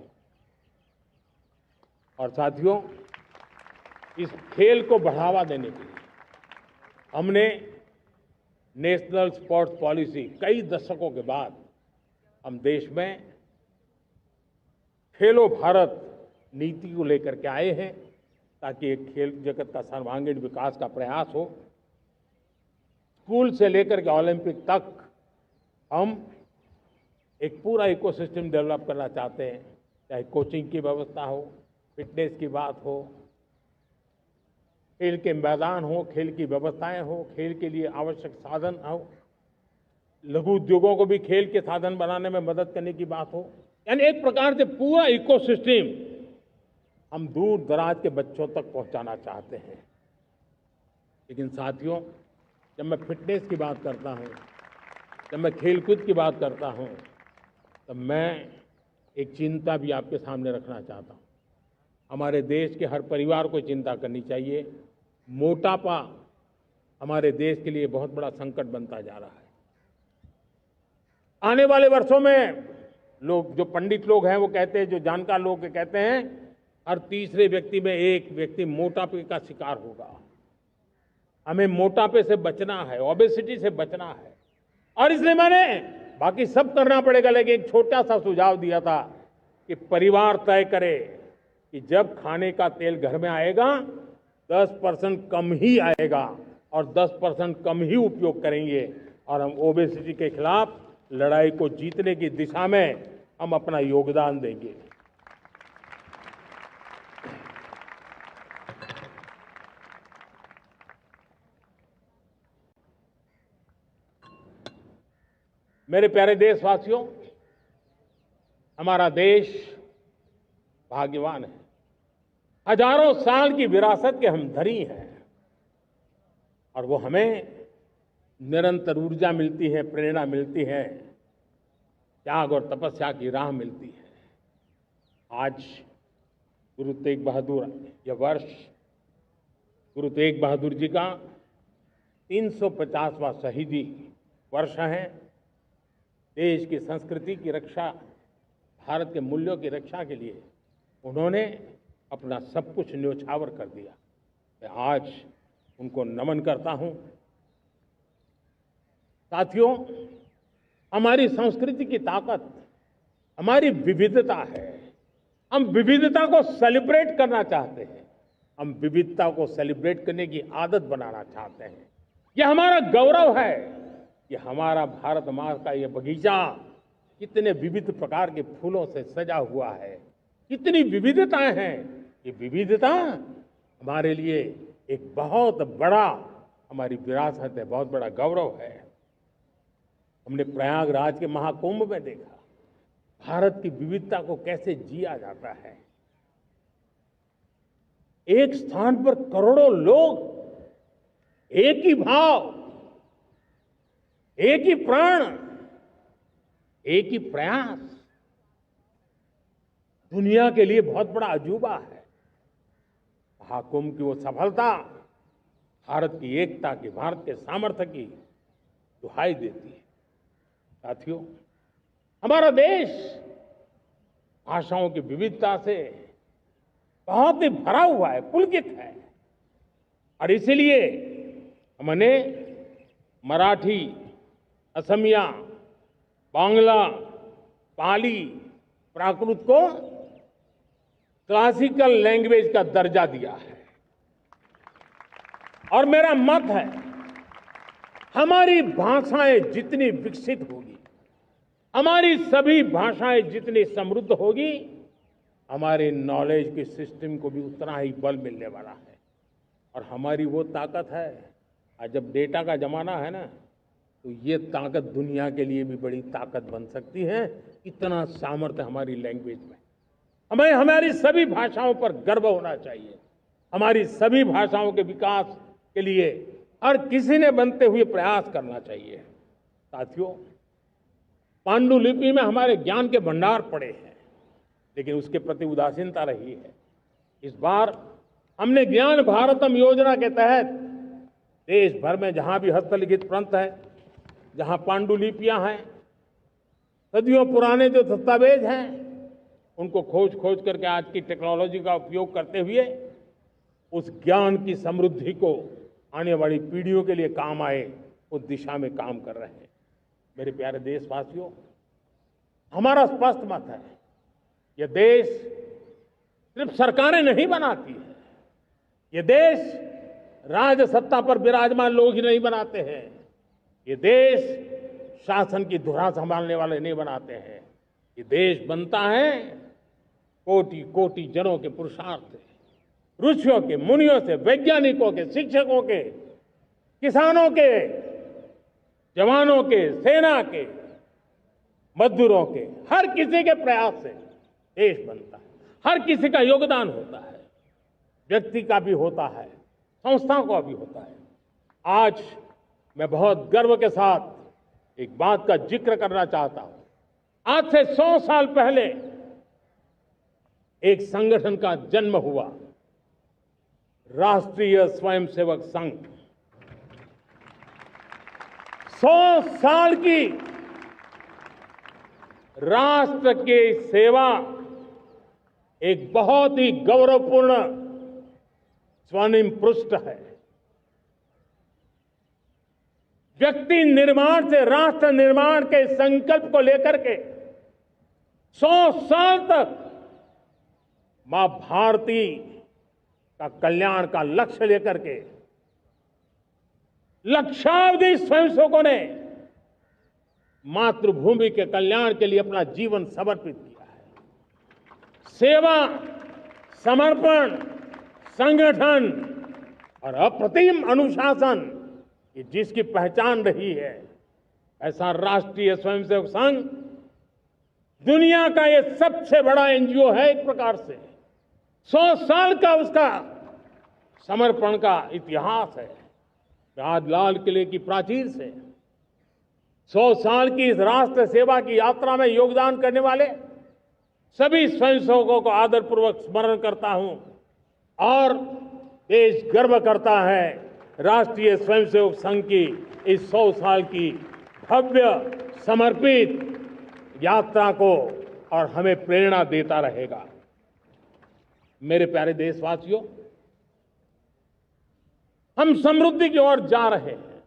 और साथियों, इस खेल को बढ़ावा देने के लिए हमने नेशनल स्पोर्ट्स पॉलिसी, कई दशकों के बाद हम देश में खेलो भारत नीति को लेकर के आए हैं, ताकि एक खेल जगत का सर्वांगीण विकास का प्रयास हो। स्कूल से लेकर के ओलंपिक तक हम एक पूरा इकोसिस्टम डेवलप करना चाहते हैं, चाहे कोचिंग की व्यवस्था हो, फिटनेस की बात हो, खेल के मैदान हो, खेल की व्यवस्थाएं हो, खेल के लिए आवश्यक साधन हो, लघु उद्योगों को भी खेल के साधन बनाने में मदद करने की बात हो। यानी एक प्रकार से पूरा इकोसिस्टम हम दूर दराज के बच्चों तक पहुंचाना चाहते हैं। लेकिन साथियों, जब मैं फिटनेस की बात करता हूं, जब मैं खेलकूद की बात करता हूं, तब मैं एक चिंता भी आपके सामने रखना चाहता हूं। हमारे देश के हर परिवार को चिंता करनी चाहिए। मोटापा हमारे देश के लिए बहुत बड़ा संकट बनता जा रहा है। आने वाले वर्षों में लोग, जो पंडित लोग हैं वो कहते हैं, जो जानकार लोग कहते हैं, हर तीसरे व्यक्ति में एक व्यक्ति मोटापे का शिकार होगा। हमें मोटापे से बचना है, ओबेसिटी से बचना है। और इसलिए मैंने बाकी सब करना पड़ेगा, लेकिन एक छोटा सा सुझाव दिया था कि परिवार तय करे कि जब खाने का तेल घर में आएगा 10% कम ही आएगा और 10% कम ही उपयोग करेंगे, और हम ओबेसिटी के खिलाफ लड़ाई को जीतने की दिशा में हम अपना योगदान देंगे। मेरे प्यारे देशवासियों, हमारा देश भाग्यवान है। हजारों साल की विरासत के हम धनी हैं, और वो हमें निरंतर ऊर्जा मिलती है, प्रेरणा मिलती है, त्याग और तपस्या की राह मिलती है। आज गुरु तेग बहादुर, यह वर्ष गुरु तेग बहादुर जी का 350वां शहीदी वर्ष है। देश की संस्कृति की रक्षा, भारत के मूल्यों की रक्षा के लिए उन्होंने अपना सब कुछ न्योछावर कर दिया। मैं आज उनको नमन करता हूं। साथियों, हमारी संस्कृति की ताकत हमारी विविधता है। हम विविधता को सेलिब्रेट करना चाहते हैं। हम विविधता को सेलिब्रेट करने की आदत बनाना चाहते हैं। यह हमारा गौरव है कि हमारा भारत माँ का यह बगीचा कितने विविध प्रकार के फूलों से सजा हुआ है, कितनी विविधताएं हैं। ये विविधता हमारे लिए एक बहुत बड़ा, हमारी विरासत है, बहुत बड़ा गौरव है। हमने प्रयागराज के महाकुंभ में देखा भारत की विविधता को कैसे जिया जाता है। एक स्थान पर करोड़ों लोग, एक ही भाव, एक ही प्राण, एक ही प्रयास, दुनिया के लिए बहुत बड़ा अजूबा है। महाकुंभ की वो सफलता भारत की एकता की, भारत के सामर्थ्य की दुहाई देती है। साथियों, हमारा देश भाषाओं की विविधता से बहुत ही भरा हुआ है, पुलकित है। और इसलिए हमने मराठी, असमिया, बांग्ला, पाली, प्राकृत को क्लासिकल लैंग्वेज का दर्जा दिया है। और मेरा मत है, हमारी भाषाएं जितनी विकसित होगी, हमारी सभी भाषाएं जितनी समृद्ध होगी, हमारे नॉलेज के सिस्टम को भी उतना ही बल मिलने वाला है। और हमारी वो ताकत है, आज जब डेटा का जमाना है ना, तो ये ताकत दुनिया के लिए भी बड़ी ताकत बन सकती है। इतना सामर्थ्य हमारी लैंग्वेज में। हमें हमारी सभी भाषाओं पर गर्व होना चाहिए। हमारी सभी भाषाओं के विकास के लिए हर किसी ने बनते हुए प्रयास करना चाहिए। साथियों, पांडुलिपि में हमारे ज्ञान के भंडार पड़े हैं, लेकिन उसके प्रति उदासीनता रही है। इस बार हमने ज्ञान भारतम योजना के तहत देश भर में जहां भी हस्तलिखित ग्रंथ है, जहां पांडुलिपियां हैं, सदियों पुराने जो दस्तावेज हैं, उनको खोज खोज करके आज की टेक्नोलॉजी का उपयोग करते हुए उस ज्ञान की समृद्धि को आने वाली पीढ़ियों के लिए काम आए, उस दिशा में काम कर रहे हैं। मेरे प्यारे देशवासियों, हमारा स्पष्ट मत है, यह देश सिर्फ सरकारें नहीं बनाती है, ये देश राजसत्ता पर विराजमान लोग ही नहीं बनाते हैं, ये देश शासन की धुरा संभालने वाले नहीं बनाते हैं। ये देश बनता है कोटि कोटि जनों के पुरुषार्थ से, ऋषियों के, मुनियों से, वैज्ञानिकों के, शिक्षकों के, किसानों के, जवानों के, सेना के, मजदूरों के, हर किसी के प्रयास से देश बनता है। हर किसी का योगदान होता है, व्यक्ति का भी होता है, संस्थाओं का भी होता है। आज मैं बहुत गर्व के साथ एक बात का जिक्र करना चाहता हूं। आज से 100 साल पहले एक संगठन का जन्म हुआ, राष्ट्रीय स्वयंसेवक संघ। 100 साल की राष्ट्र की सेवा एक बहुत ही गौरवपूर्ण स्वर्णिम पृष्ठ है। व्यक्ति निर्माण से राष्ट्र निर्माण के संकल्प को लेकर के 100 साल तक मां भारती का कल्याण का लक्ष्य लेकर के लक्षावधि स्वयंसेवकों ने मातृभूमि के कल्याण के लिए अपना जीवन समर्पित किया है। सेवा, समर्पण, संगठन और अप्रतिम अनुशासन, ये जिसकी पहचान रही है, ऐसा राष्ट्रीय स्वयंसेवक संघ दुनिया का ये सबसे बड़ा एनजीओ है। एक प्रकार से 100 साल का उसका समर्पण का इतिहास है। आज लाल किले की प्राचीर से 100 साल की इस राष्ट्र सेवा की यात्रा में योगदान करने वाले सभी स्वयंसेवकों को आदरपूर्वक स्मरण करता हूं और देश गर्व करता है राष्ट्रीय स्वयंसेवक संघ की इस 100 साल की भव्य समर्पित यात्रा को, और हमें प्रेरणा देता रहेगा। मेरे प्यारे देशवासियों, हम समृद्धि की ओर जा रहे हैं,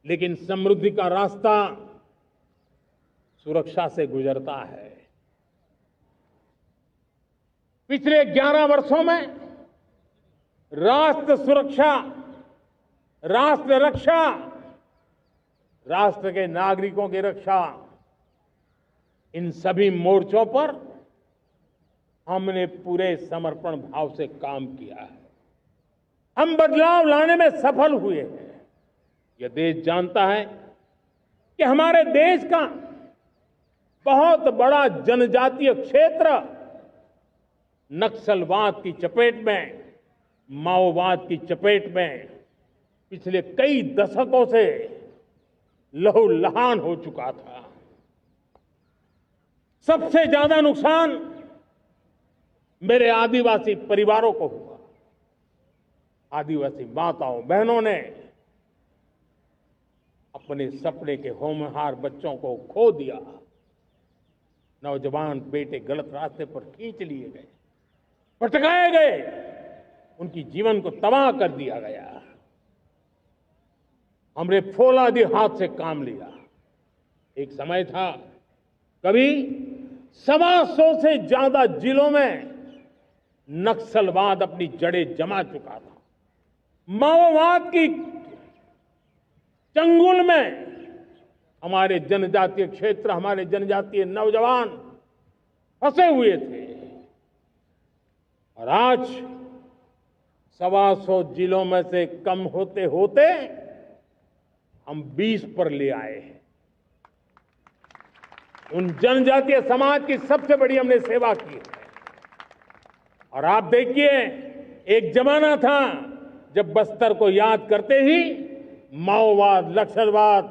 लेकिन समृद्धि का रास्ता सुरक्षा से गुजरता है। पिछले 11 वर्षों में राष्ट्र सुरक्षा, राष्ट्र रक्षा, राष्ट्र के नागरिकों की रक्षा, इन सभी मोर्चों पर हमने पूरे समर्पण भाव से काम किया है। हम बदलाव लाने में सफल हुए हैं। यह देश जानता है कि हमारे देश का बहुत बड़ा जनजातीय क्षेत्र नक्सलवाद की चपेट में, माओवाद की चपेट में पिछले कई दशकों से लहूलुहान हो चुका था। सबसे ज्यादा नुकसान मेरे आदिवासी परिवारों को हुआ। आदिवासी माताओं बहनों ने अपने सपने के होनहार बच्चों को खो दिया। नौजवान बेटे गलत रास्ते पर खींच लिए गए, भटकाए गए, उनकी जीवन को तबाह कर दिया गया। हमने फौलादी हाथ से काम लिया। एक समय था, कभी 125 से ज्यादा जिलों में नक्सलवाद अपनी जड़ें जमा चुका था। माओवाद की चंगुल में हमारे जनजातीय क्षेत्र, हमारे जनजातीय नौजवान फंसे हुए थे, और आज 125 जिलों में से कम होते होते हम 20 पर ले आए हैं। उन जनजातीय समाज की सबसे बड़ी हमने सेवा की है। और आप देखिए, एक जमाना था जब बस्तर को याद करते ही माओवाद, नक्सलवाद,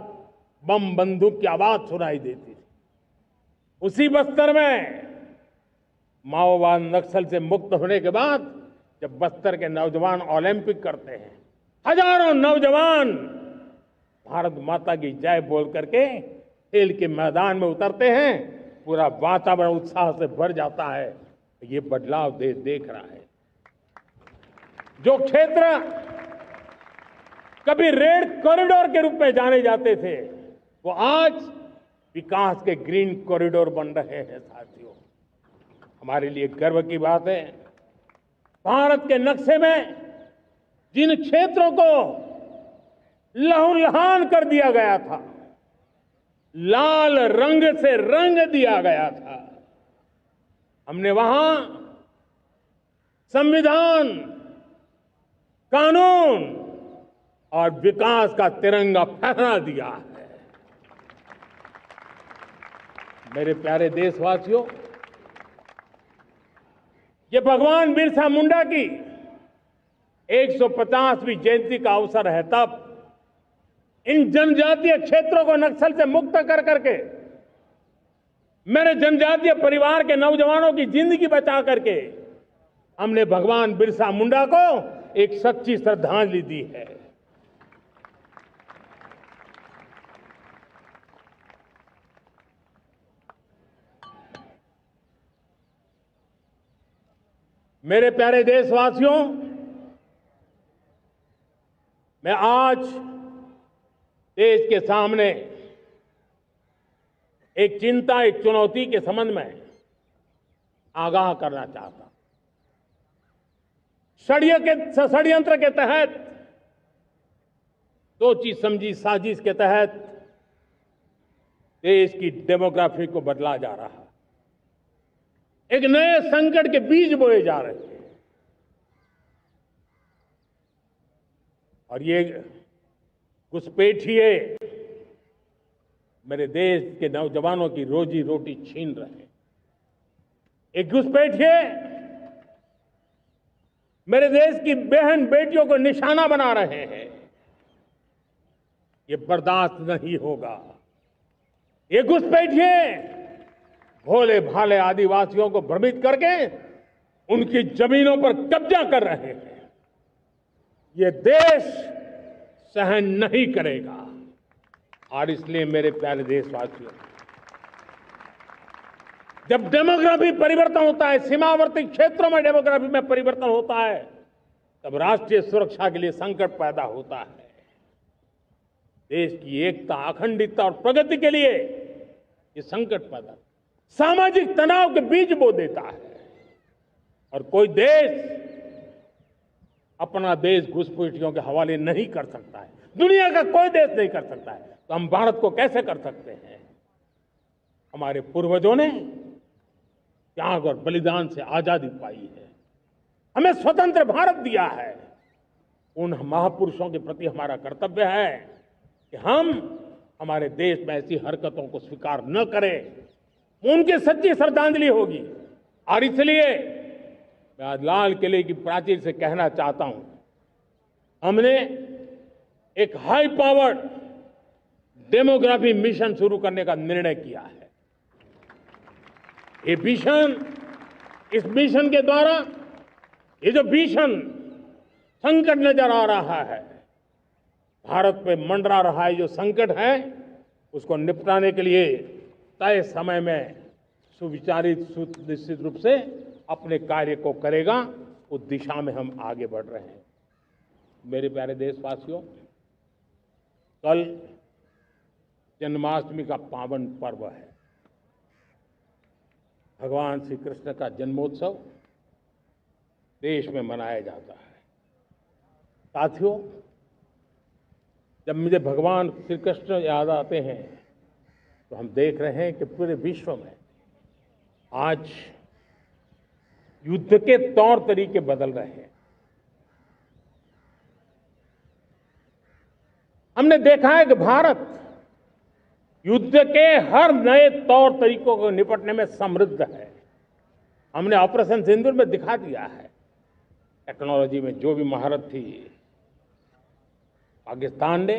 बम बंदूक की आवाज सुनाई देती थी। उसी बस्तर में माओवाद नक्सल से मुक्त होने के बाद जब बस्तर के नौजवान ओलंपिक करते हैं, हजारों नौजवान भारत माता की जय बोल करके खेल के मैदान में उतरते हैं, पूरा वातावरण उत्साह से भर जाता है। ये बदलाव देख रहा है। जो क्षेत्र कभी रेड कॉरिडोर के रूप में जाने जाते थे, वो आज विकास के ग्रीन कॉरिडोर बन रहे हैं। साथियों, हमारे लिए गर्व की बात है, भारत के नक्शे में जिन क्षेत्रों को लहूलुहान कर दिया गया था, लाल रंग से रंग दिया गया था, हमने वहां संविधान, कानून और विकास का तिरंगा फहरा दिया है। मेरे प्यारे देशवासियों, ये भगवान बिरसा मुंडा की 150वीं जयंती का अवसर है। तब इन जनजातीय क्षेत्रों को नक्सल से मुक्त कर करके, मेरे जनजातीय परिवार के नौजवानों की जिंदगी बचा करके हमने भगवान बिरसा मुंडा को एक सच्ची श्रद्धांजलि दी है। मेरे प्यारे देशवासियों, मैं आज देश के सामने एक चिंता, एक चुनौती के संबंध में आगाह करना चाहता हूं। षड्यंत्र के तहत, सोची समझी साजिश के तहत देश की डेमोग्राफी को बदला जा रहा है। एक नए संकट के बीज बोए जा रहे हैं। और ये घुसपैठिए मेरे देश के नौजवानों की रोजी रोटी छीन रहे हैं। एक घुसपैठिए मेरे देश की बहन बेटियों को निशाना बना रहे हैं। ये बर्दाश्त नहीं होगा। ये घुसपैठिए भोले भाले आदिवासियों को भ्रमित करके उनकी जमीनों पर कब्जा कर रहे हैं। ये देश सहन नहीं करेगा। और इसलिए मेरे प्यारे देशवासियों, जब डेमोग्राफी परिवर्तन होता है, सीमावर्ती क्षेत्रों में डेमोग्राफी में परिवर्तन होता है, तब राष्ट्रीय सुरक्षा के लिए संकट पैदा होता है। देश की एकता, अखंडता और प्रगति के लिए ये संकट पैदा, सामाजिक तनाव के बीज बो देता है। और कोई देश अपना देश घुसपैठियों के हवाले नहीं कर सकता है। दुनिया का कोई देश नहीं कर सकता है, तो हम भारत को कैसे कर सकते हैं? हमारे पूर्वजों ने त्याग और बलिदान से आजादी पाई है, हमें स्वतंत्र भारत दिया है। उन महापुरुषों के प्रति हमारा कर्तव्य है कि हम हमारे देश में ऐसी हरकतों को स्वीकार न करें। उनकी सच्ची श्रद्धांजलि होगी। और इसलिए मैं आज लाल किले की प्राचीर से कहना चाहता हूं, हमने एक हाई पावर्ड डेमोग्राफी मिशन शुरू करने का निर्णय किया है। ये मिशन, इस मिशन के द्वारा ये जो भीषण संकट नजर आ रहा है, भारत पे मंडरा रहा है जो संकट है, उसको निपटाने के लिए तय समय में सुविचारित, सुनिश्चित रूप से अपने कार्य को करेगा। उस दिशा में हम आगे बढ़ रहे हैं। मेरे प्यारे देशवासियों, कल जन्माष्टमी का पावन पर्व है। भगवान श्री कृष्ण का जन्मोत्सव देश में मनाया जाता है। साथियों, जब मुझे भगवान श्री कृष्ण याद आते हैं तो हम देख रहे हैं कि पूरे विश्व में आज युद्ध के तौर तरीके बदल रहे हैं। हमने देखा है कि भारत युद्ध के हर नए तौर तरीकों को निपटने में समृद्ध है। हमने ऑपरेशन सिंदूर में दिखा दिया है, टेक्नोलॉजी में जो भी महारत थी। पाकिस्तान ने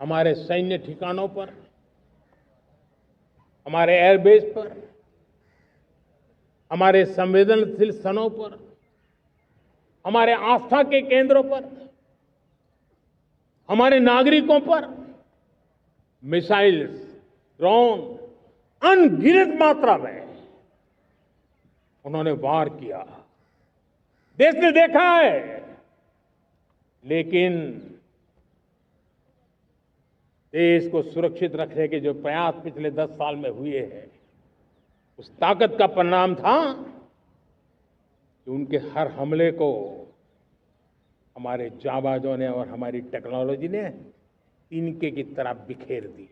हमारे सैन्य ठिकानों पर, हमारे एयरबेस पर, हमारे संवेदनशील स्थलों पर, हमारे आस्था के केंद्रों पर, हमारे नागरिकों पर मिसाइल्स, ड्रोन अनगिनत मात्रा में उन्होंने वार किया। देश ने देखा है, लेकिन देश को सुरक्षित रखने के जो प्रयास पिछले 10 साल में हुए हैं, उस ताकत का परिणाम था कि उनके हर हमले को हमारे जाबाजों ने और हमारी टेक्नोलॉजी ने तिनके की तरह बिखेर दी।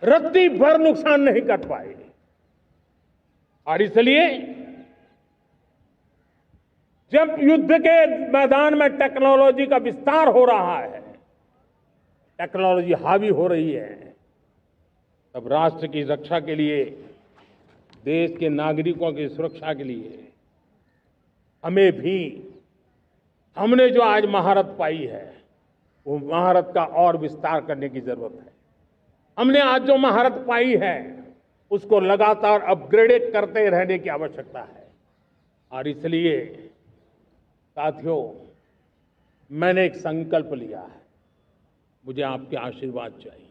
रत्ती भर नुकसान नहीं कर पाए। और इसलिए जब युद्ध के मैदान में टेक्नोलॉजी का विस्तार हो रहा है, टेक्नोलॉजी हावी हो रही है, तब राष्ट्र की रक्षा के लिए, देश के नागरिकों की सुरक्षा के लिए हमें भी, हमने जो आज महारत पाई है, वो महारत का और विस्तार करने की जरूरत है। हमने आज जो महारत पाई है, उसको लगातार अपग्रेड करते रहने की आवश्यकता है। और इसलिए साथियों, मैंने एक संकल्प लिया है, मुझे आपके आशीर्वाद चाहिए,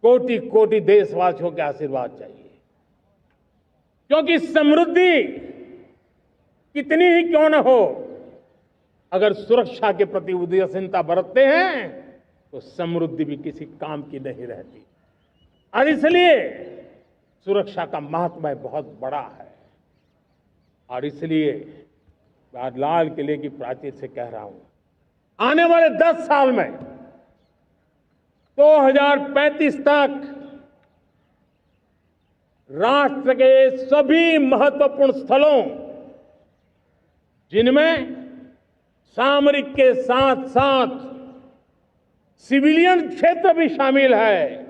कोटि कोटि देशवासियों के आशीर्वाद चाहिए। क्योंकि समृद्धि कितनी ही क्यों न हो, अगर सुरक्षा के प्रति उदासीनता बरतते हैं तो समृद्धि भी किसी काम की नहीं रहती। और इसलिए सुरक्षा का महत्व बहुत बड़ा है। और इसलिए मैं आज लाल किले की प्राचीर से कह रहा हूं, आने वाले 10 साल में 2035 तक राष्ट्र के सभी महत्वपूर्ण स्थलों, जिनमें सामरिक के साथ साथ सिविलियन क्षेत्र भी शामिल है,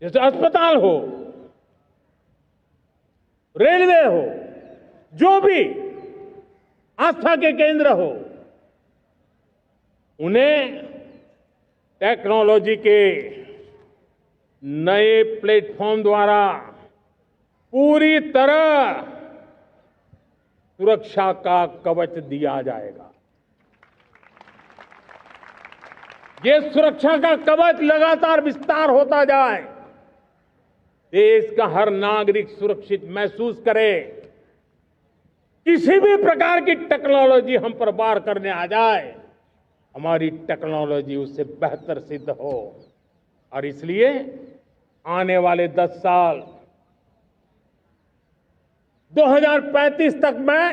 जैसे अस्पताल हो, रेलवे हो, जो भी आस्था के केंद्र हो, उन्हें टेक्नोलॉजी के नए प्लेटफॉर्म द्वारा पूरी तरह सुरक्षा का कवच दिया जाएगा। ये सुरक्षा का कवच लगातार विस्तार होता जाए, देश का हर नागरिक सुरक्षित महसूस करे। किसी भी प्रकार की टेक्नोलॉजी हम पर वार करने आ जाए, हमारी टेक्नोलॉजी उससे बेहतर सिद्ध हो। और इसलिए आने वाले 10 साल 2035 तक मैं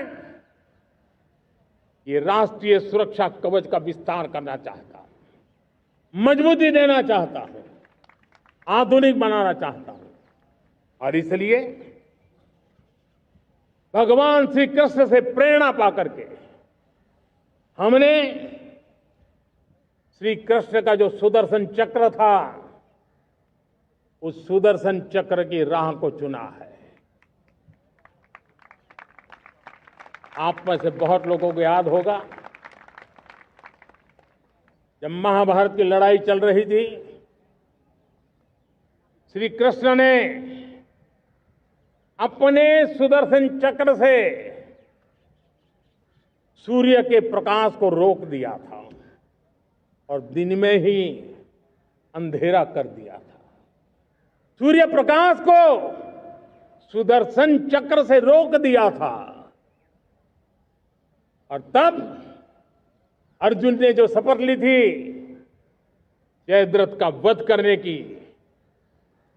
ये राष्ट्रीय सुरक्षा कवच का विस्तार करना चाहता हूं, मजबूती देना चाहता हूं, आधुनिक बनाना चाहता हूं। और इसलिए भगवान श्री कृष्ण से प्रेरणा पाकर के हमने श्री कृष्ण का जो सुदर्शन चक्र था, उस सुदर्शन चक्र की राह को चुना है। आप में से बहुत लोगों को याद होगा, जब महाभारत की लड़ाई चल रही थी, श्री कृष्ण ने अपने सुदर्शन चक्र से सूर्य के प्रकाश को रोक दिया था और दिन में ही अंधेरा कर दिया था। सूर्य प्रकाश को सुदर्शन चक्र से रोक दिया था। और तब अर्जुन ने जो शपथ ली थी जयद्रथ का वध करने की,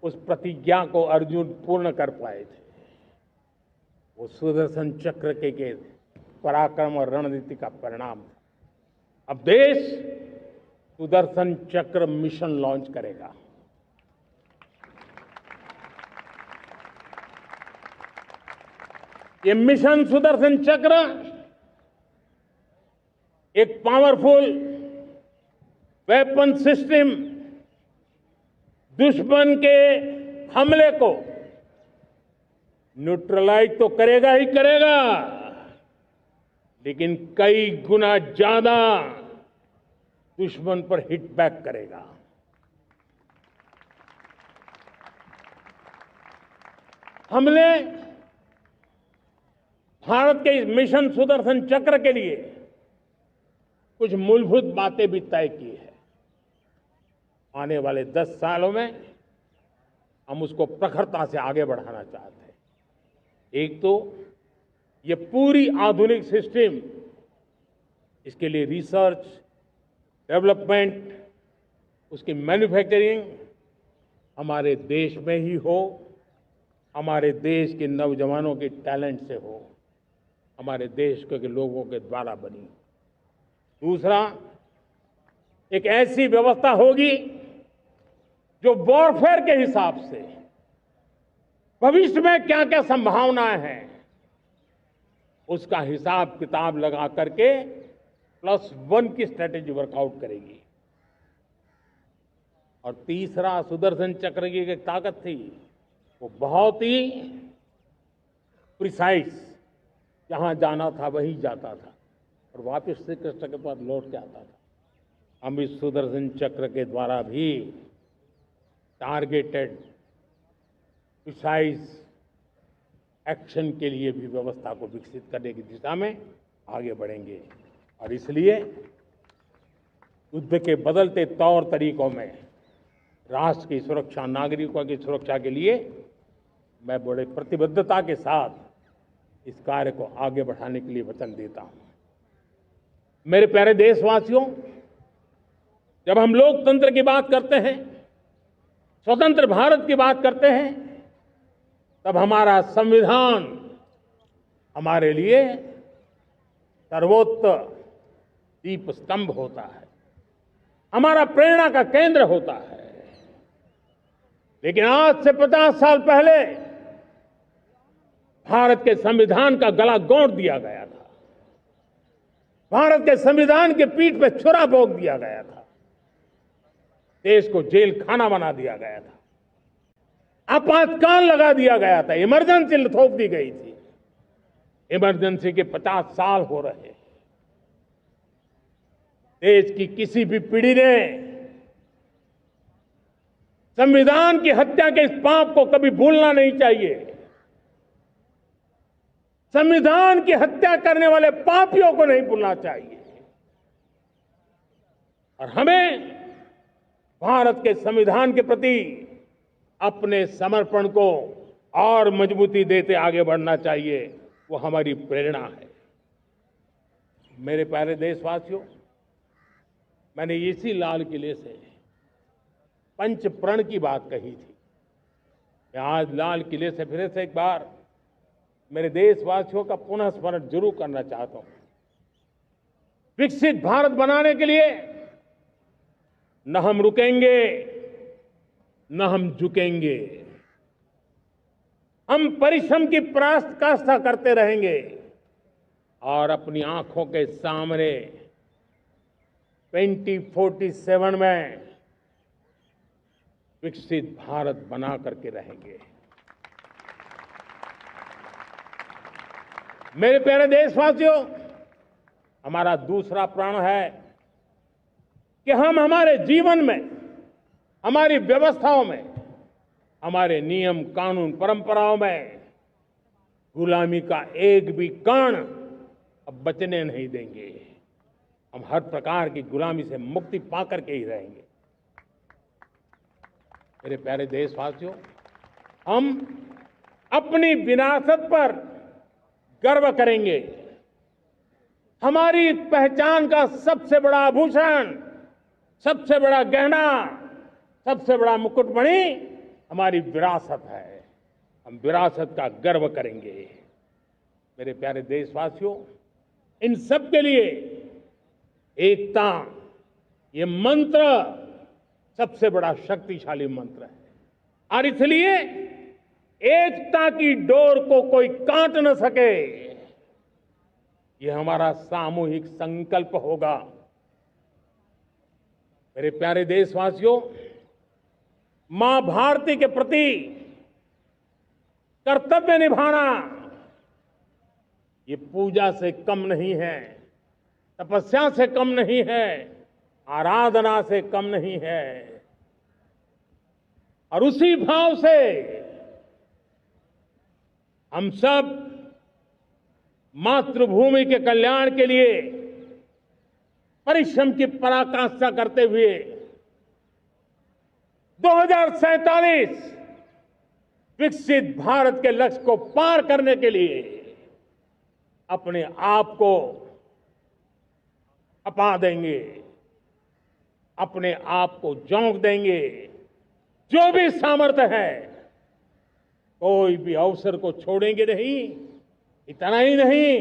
उस प्रतिज्ञा को अर्जुन पूर्ण कर पाए थे। वो सुदर्शन चक्र के पराक्रम और रणनीति का परिणाम था। अब देश सुदर्शन चक्र मिशन लॉन्च करेगा। . ये मिशन सुदर्शन चक्र एक पावरफुल वेपन सिस्टम दुश्मन के हमले को न्यूट्रलाइज तो करेगा ही करेगा, लेकिन कई गुना ज्यादा दुश्मन पर हिट बैक करेगा। हमने भारत के इस मिशन सुदर्शन चक्र के लिए कुछ मूलभूत बातें भी तय की है। आने वाले 10 सालों में हम उसको प्रखरता से आगे बढ़ाना चाहते हैं। एक तो ये पूरी आधुनिक सिस्टम, इसके लिए रिसर्च, डेवलपमेंट, उसकी मैन्युफैक्चरिंग हमारे देश में ही हो, हमारे देश के नौजवानों के टैलेंट से हो, हमारे देश के लोगों के द्वारा बनी। दूसरा, एक ऐसी व्यवस्था होगी जो वॉरफेयर के हिसाब से भविष्य में क्या क्या संभावनाएं हैं उसका हिसाब किताब लगा करके +1 की स्ट्रेटेजी वर्कआउट करेगी। और तीसरा, सुदर्शन चक्र की एक ताकत थी, वो बहुत ही प्रिसाइज, जहां जाना था वहीं जाता था और वापस श्री कृष्ण के पास लौट के आता था। हम इस सुदर्शन चक्र के द्वारा भी टारगेटेड प्रिसाइज एक्शन के लिए भी व्यवस्था को विकसित करने की दिशा में आगे बढ़ेंगे। और इसलिए युद्ध के बदलते तौर तरीकों में राष्ट्र की सुरक्षा, नागरिकों की सुरक्षा के लिए मैं बड़े प्रतिबद्धता के साथ इस कार्य को आगे बढ़ाने के लिए वचन देता हूं। मेरे प्यारे देशवासियों, जब हम लोकतंत्र की बात करते हैं, स्वतंत्र भारत की बात करते हैं, तब हमारा संविधान हमारे लिए सर्वोच्च दीप स्तंभ होता है, हमारा प्रेरणा का केंद्र होता है। लेकिन आज से 50 साल पहले भारत के संविधान का गला घोंट दिया गया था, भारत के संविधान के पीठ पे छुरा भोंक दिया गया था, देश को जेल खाना बना दिया गया था, आपातकाल लगा दिया गया था, इमरजेंसी थोप दी गई थी। इमरजेंसी के 50 साल हो रहे। देश की किसी भी पीढ़ी ने संविधान की हत्या के इस पाप को कभी भूलना नहीं चाहिए। संविधान की हत्या करने वाले पापियों को नहीं भूलना चाहिए। और हमें भारत के संविधान के प्रति अपने समर्पण को और मजबूती देते आगे बढ़ना चाहिए। वो हमारी प्रेरणा है। मेरे प्यारे देशवासियों, मैंने इसी लाल किले से पंच प्रण की बात कही थी। मैं आज लाल किले से फिर से एक बार मेरे देशवासियों का पुनः स्मरण जरूर करना चाहता हूं। विकसित भारत बनाने के लिए न हम रुकेंगे, न हम झुकेंगे। हम परिश्रम की पराकाष्ठा करते रहेंगे और अपनी आंखों के सामने 2047 में विकसित भारत बना करके रहेंगे। मेरे प्यारे देशवासियों, हमारा दूसरा प्रण है कि हम हमारे जीवन में, हमारी व्यवस्थाओं में, हमारे नियम कानून परंपराओं में गुलामी का एक भी कण अब बचने नहीं देंगे। हम हर प्रकार की गुलामी से मुक्ति पाकर के ही रहेंगे। मेरे प्यारे देशवासियों, हम अपनी विरासत पर गर्व करेंगे। हमारी पहचान का सबसे बड़ा आभूषण, सबसे बड़ा गहना, सबसे बड़ा मुकुटमणि हमारी विरासत है। हम विरासत का गर्व करेंगे। मेरे प्यारे देशवासियों, इन सब के लिए एकता, ये मंत्र सबसे बड़ा शक्तिशाली मंत्र है। और इसलिए एकता की डोर को कोई काट न सके, ये हमारा सामूहिक संकल्प होगा। मेरे प्यारे देशवासियों, मां भारती के प्रति कर्तव्य निभाना ये पूजा से कम नहीं है, तपस्या से कम नहीं है, आराधना से कम नहीं है। और उसी भाव से हम सब मातृभूमि के कल्याण के लिए परिश्रम की पराकाष्ठा करते हुए 2047 विकसित भारत के लक्ष्य को पार करने के लिए अपने आप को अपा देंगे, अपने आप को झोंक देंगे। जो भी सामर्थ्य है, कोई भी अवसर को छोड़ेंगे नहीं। इतना ही नहीं,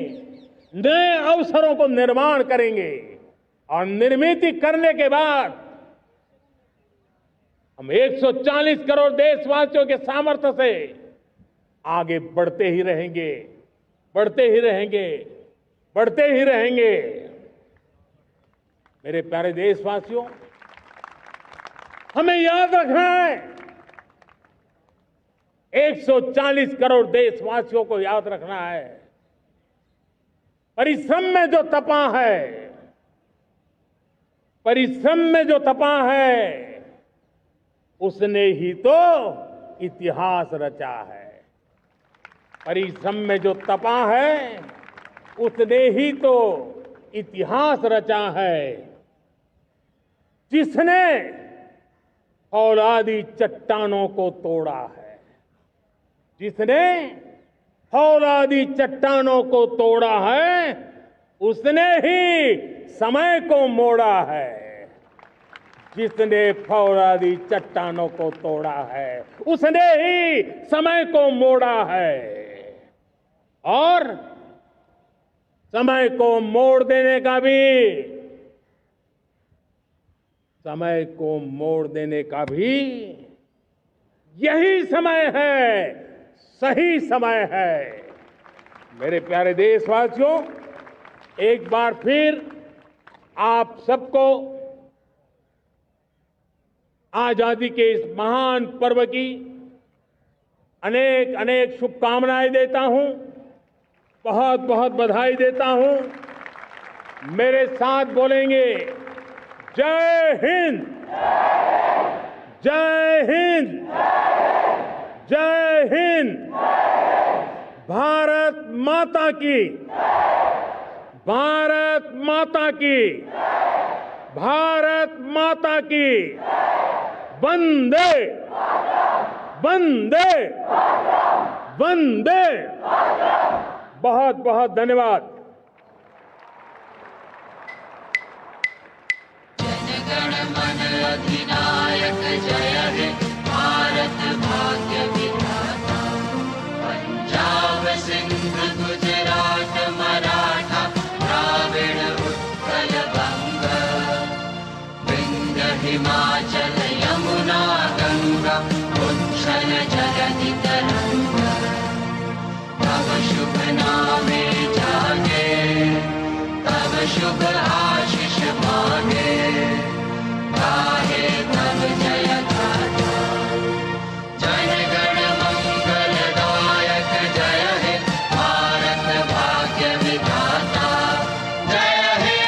नए अवसरों को निर्माण करेंगे और निर्मित करने के बाद हम 140 करोड़ देशवासियों के सामर्थ्य से आगे बढ़ते ही रहेंगे, बढ़ते ही रहेंगे, बढ़ते ही रहेंगे। मेरे प्यारे देशवासियों, हमें याद रखना है, 140 करोड़ देशवासियों को याद रखना है, परिश्रम में जो तपा है, परिश्रम में जो तपा है, उसने ही तो इतिहास रचा है। परिश्रम में जो तपा है, उसने ही तो इतिहास रचा है। जिसने फौलादी चट्टानों को तोड़ा है, जिसने फौलादी चट्टानों को तोड़ा है, उसने ही समय को मोड़ा है। जिसने फौलादी चट्टानों को तोड़ा है, उसने ही समय को मोड़ा है। और समय को मोड़ देने का भी, समय को मोड़ देने का भी यही समय है, सही समय है। मेरे प्यारे देशवासियों, एक बार फिर आप सबको आजादी के इस महान पर्व की अनेक अनेक शुभकामनाएं देता हूं, बहुत बहुत बधाई देता हूं। मेरे साथ बोलेंगे, जय हिंद, जय हिंद, जय हिंद। भारत माता की, भारत माता की, भारत माता की। वंदे, वंदे, वंदे। बहुत बहुत धन्यवाद। जनगण मन अधिनायक जय हे भारत भाग्य विधाता। पंजाब सिंध गुजरात मराठा द्राविड़ उत्कल बंग। विंध्य हिमाचल यमुना गंगा उच्छल जगति तरंग। तब शुभ नामे जागे, तब शुभ आशीष मांगे। गाहे तब जय गाथा, जनगण मंगलदायक जय हे भारत भाग्य विधाता। जय हे,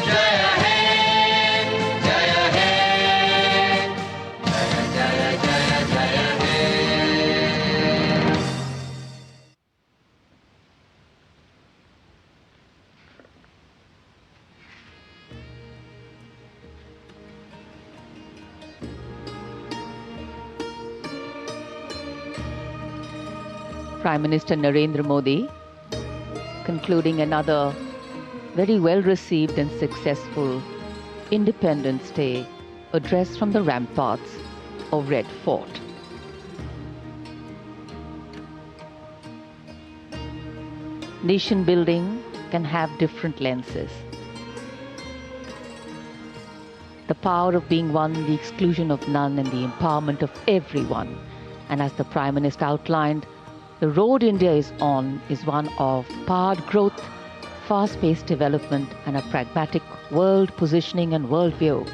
जय हे, जय हे, जय जय जय जय हे। Prime Minister Narendra Modi, concluding another very well received and successful Independence Day address from the ramparts of Red Fort. Nation building can have different lenses. The power of being one, the exclusion of none, and the empowerment of everyone, And as the Prime Minister outlined, the road India is on is one of powered growth, fast-paced development, and a pragmatic world positioning and worldview.